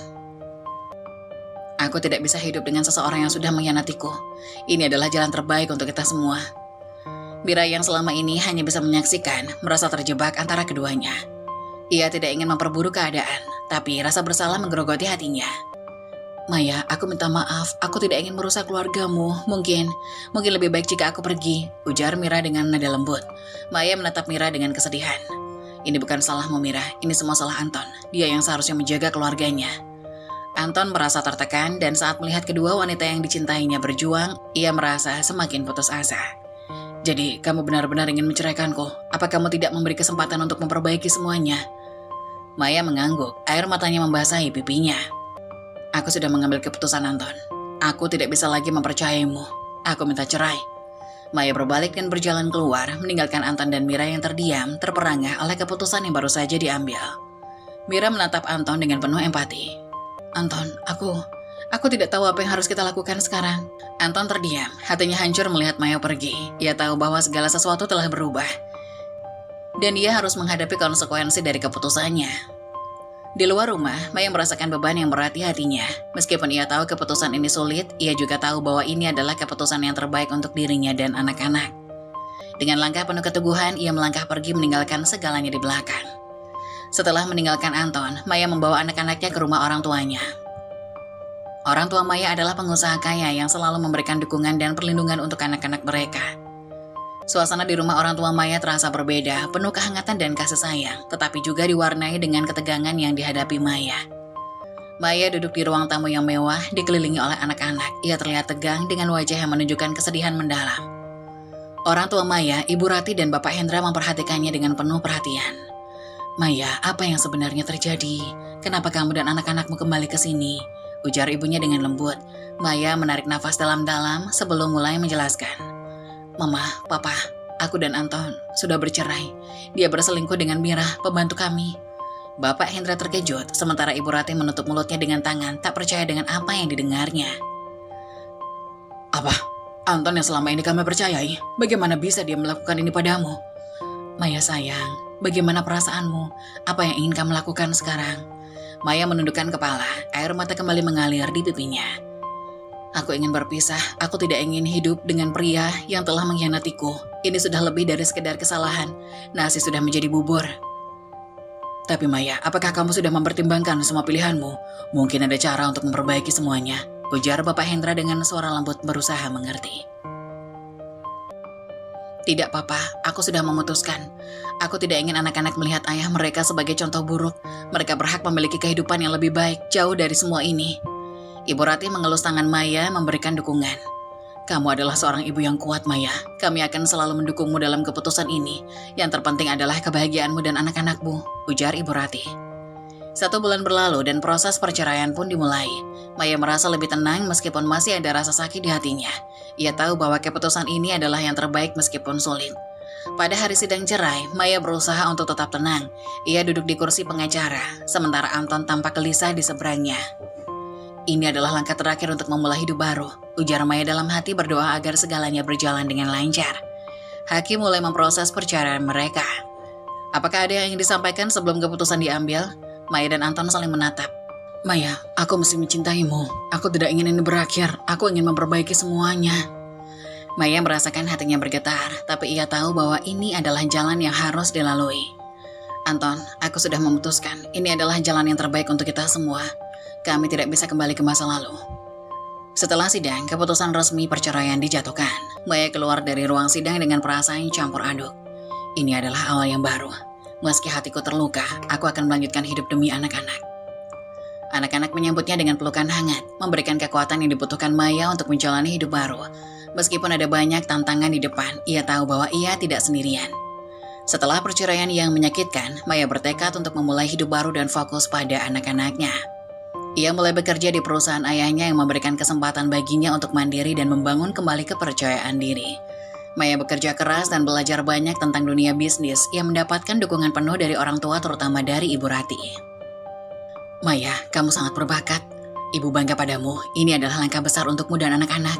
Aku tidak bisa hidup dengan seseorang yang sudah mengkhianatiku. Ini adalah jalan terbaik untuk kita semua. Mira yang selama ini hanya bisa menyaksikan, merasa terjebak antara keduanya. Ia tidak ingin memperburuk keadaan, tapi rasa bersalah menggerogoti hatinya. Maya, aku minta maaf. Aku tidak ingin merusak keluargamu. Mungkin lebih baik jika aku pergi, ujar Mira dengan nada lembut. Maya menatap Mira dengan kesedihan. Ini bukan salahmu, Mira. Ini semua salah Anton. Dia yang seharusnya menjaga keluarganya. Anton merasa tertekan dan saat melihat kedua wanita yang dicintainya berjuang, ia merasa semakin putus asa. Jadi, kamu benar-benar ingin menceraikanku? Apa kamu tidak memberi kesempatan untuk memperbaiki semuanya? Maya mengangguk, air matanya membasahi pipinya. Aku sudah mengambil keputusan, Anton. Aku tidak bisa lagi mempercayaimu. Aku minta cerai. Maya berbalik dan berjalan keluar, meninggalkan Anton dan Mira yang terdiam, terperangah oleh keputusan yang baru saja diambil. Mira menatap Anton dengan penuh empati. Anton, aku tidak tahu apa yang harus kita lakukan sekarang. Anton terdiam, hatinya hancur melihat Maya pergi. Ia tahu bahwa segala sesuatu telah berubah. Dan ia harus menghadapi konsekuensi dari keputusannya. Di luar rumah, Maya merasakan beban yang berat di hatinya. Meskipun ia tahu keputusan ini sulit, ia juga tahu bahwa ini adalah keputusan yang terbaik untuk dirinya dan anak-anak. Dengan langkah penuh keteguhan, ia melangkah pergi meninggalkan segalanya di belakang. Setelah meninggalkan Anton, Maya membawa anak-anaknya ke rumah orang tuanya. Orang tua Maya adalah pengusaha kaya yang selalu memberikan dukungan dan perlindungan untuk anak-anak mereka. Suasana di rumah orang tua Maya terasa berbeda, penuh kehangatan dan kasih sayang, tetapi juga diwarnai dengan ketegangan yang dihadapi Maya. Maya duduk di ruang tamu yang mewah, dikelilingi oleh anak-anak. Ia terlihat tegang dengan wajah yang menunjukkan kesedihan mendalam. Orang tua Maya, Ibu Rati dan Bapak Hendra memperhatikannya dengan penuh perhatian. "Maya, apa yang sebenarnya terjadi? Kenapa kamu dan anak-anakmu kembali ke sini?" ujar ibunya dengan lembut. Maya menarik nafas dalam-dalam sebelum mulai menjelaskan. "Mama, Papa, aku dan Anton sudah bercerai. Dia berselingkuh dengan Mira, pembantu kami." Bapak Hendra terkejut, sementara Ibu Rati menutup mulutnya dengan tangan, tak percaya dengan apa yang didengarnya. "Apa? Anton yang selama ini kami percayai, bagaimana bisa dia melakukan ini padamu?" "Maya sayang, bagaimana perasaanmu? Apa yang ingin kamu lakukan sekarang?" Maya menundukkan kepala, air mata kembali mengalir di pipinya. "Aku ingin berpisah, aku tidak ingin hidup dengan pria yang telah mengkhianatiku. Ini sudah lebih dari sekedar kesalahan, nasi sudah menjadi bubur." "Tapi Maya, apakah kamu sudah mempertimbangkan semua pilihanmu? Mungkin ada cara untuk memperbaiki semuanya," ujar Bapak Hendra dengan suara lembut berusaha mengerti. "Tidak Papa, aku sudah memutuskan. Aku tidak ingin anak-anak melihat ayah mereka sebagai contoh buruk. Mereka berhak memiliki kehidupan yang lebih baik, jauh dari semua ini." Ibu Rati mengelus tangan Maya memberikan dukungan. "Kamu adalah seorang ibu yang kuat, Maya. Kami akan selalu mendukungmu dalam keputusan ini. Yang terpenting adalah kebahagiaanmu dan anak-anakmu," ujar Ibu Rati. 1 bulan berlalu dan proses perceraian pun dimulai. Maya merasa lebih tenang meskipun masih ada rasa sakit di hatinya. Ia tahu bahwa keputusan ini adalah yang terbaik meskipun sulit. Pada hari sidang cerai, Maya berusaha untuk tetap tenang. Ia duduk di kursi pengacara, sementara Anton tampak gelisah di seberangnya. "Ini adalah langkah terakhir untuk memulai hidup baru," ujar Maya dalam hati, berdoa agar segalanya berjalan dengan lancar. Hakim mulai memproses perceraian mereka. "Apakah ada yang ingin disampaikan sebelum keputusan diambil?" Maya dan Anton saling menatap. "Maya, aku mesti mencintaimu. Aku tidak ingin ini berakhir. Aku ingin memperbaiki semuanya." Maya merasakan hatinya bergetar, tapi ia tahu bahwa ini adalah jalan yang harus dilalui. "Anton, aku sudah memutuskan. Ini adalah jalan yang terbaik untuk kita semua. Kami tidak bisa kembali ke masa lalu." Setelah sidang, keputusan resmi perceraian dijatuhkan. Maya keluar dari ruang sidang dengan perasaan campur aduk. Ini adalah awal yang baru. Meski hatiku terluka, aku akan melanjutkan hidup demi anak-anak. Anak-anak menyambutnya dengan pelukan hangat, memberikan kekuatan yang dibutuhkan Maya untuk menjalani hidup baru. Meskipun ada banyak tantangan di depan, ia tahu bahwa ia tidak sendirian. Setelah perceraian yang menyakitkan, Maya bertekad untuk memulai hidup baru dan fokus pada anak-anaknya. Ia mulai bekerja di perusahaan ayahnya yang memberikan kesempatan baginya untuk mandiri dan membangun kembali kepercayaan diri. Maya bekerja keras dan belajar banyak tentang dunia bisnis yang mendapatkan dukungan penuh dari orang tua, terutama dari Ibu Rati. "Maya, kamu sangat berbakat. Ibu bangga padamu. Ini adalah langkah besar untukmu dan anak-anak."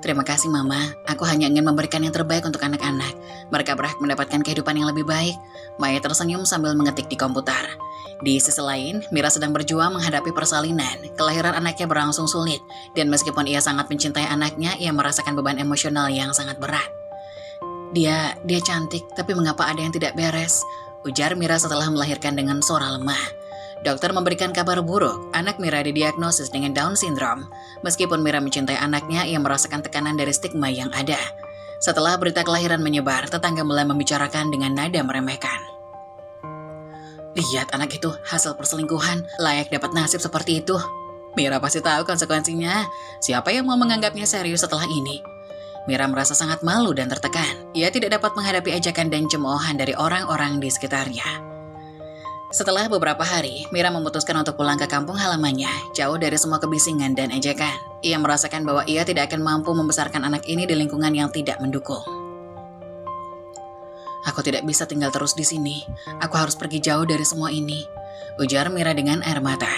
"Terima kasih Mama, aku hanya ingin memberikan yang terbaik untuk anak-anak. Mereka berhak mendapatkan kehidupan yang lebih baik." Maya tersenyum sambil mengetik di komputer. Di sisi lain, Mira sedang berjuang menghadapi persalinan. Kelahiran anaknya berlangsung sulit, dan meskipun ia sangat mencintai anaknya, ia merasakan beban emosional yang sangat berat. Dia cantik, tapi mengapa ada yang tidak beres?" ujar Mira setelah melahirkan dengan suara lemah. Dokter memberikan kabar buruk, anak Mira didiagnosis dengan Down syndrome. Meskipun Mira mencintai anaknya, ia merasakan tekanan dari stigma yang ada. Setelah berita kelahiran menyebar, tetangga mulai membicarakan dengan nada meremehkan. "Lihat anak itu, hasil perselingkuhan, layak dapat nasib seperti itu. Mira pasti tahu konsekuensinya. Siapa yang mau menganggapnya serius setelah ini?" Mira merasa sangat malu dan tertekan. Ia tidak dapat menghadapi ajakan dan cemoohan dari orang-orang di sekitarnya. Setelah beberapa hari, Mira memutuskan untuk pulang ke kampung halamannya, jauh dari semua kebisingan dan ejekan. Ia merasakan bahwa ia tidak akan mampu membesarkan anak ini di lingkungan yang tidak mendukung. "Aku tidak bisa tinggal terus di sini. Aku harus pergi jauh dari semua ini," ujar Mira dengan air mata.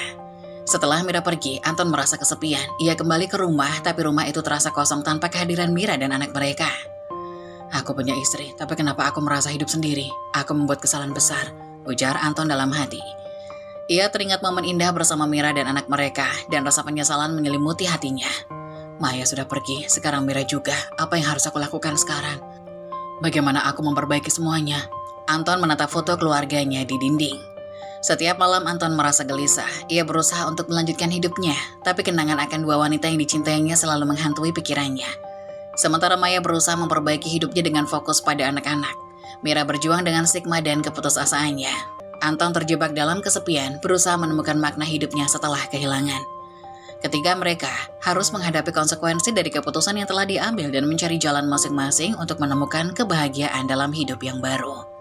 Setelah Mira pergi, Anton merasa kesepian. Ia kembali ke rumah, tapi rumah itu terasa kosong tanpa kehadiran Mira dan anak mereka. "Aku punya istri, tapi kenapa aku merasa hidup sendiri? Aku membuat kesalahan besar," ujar Anton dalam hati. Ia teringat momen indah bersama Mira dan anak mereka, dan rasa penyesalan menyelimuti hatinya. Maya sudah pergi, sekarang Mira juga. Apa yang harus aku lakukan sekarang? Bagaimana aku memperbaiki semuanya? Anton menatap foto keluarganya di dinding. Setiap malam Anton merasa gelisah. Ia berusaha untuk melanjutkan hidupnya, tapi kenangan akan 2 wanita yang dicintainya selalu menghantui pikirannya. Sementara Maya berusaha memperbaiki hidupnya dengan fokus pada anak-anak. Mira berjuang dengan stigma dan keputusasaannya. Anton terjebak dalam kesepian, berusaha menemukan makna hidupnya setelah kehilangan. Ketika mereka harus menghadapi konsekuensi dari keputusan yang telah diambil dan mencari jalan masing-masing untuk menemukan kebahagiaan dalam hidup yang baru.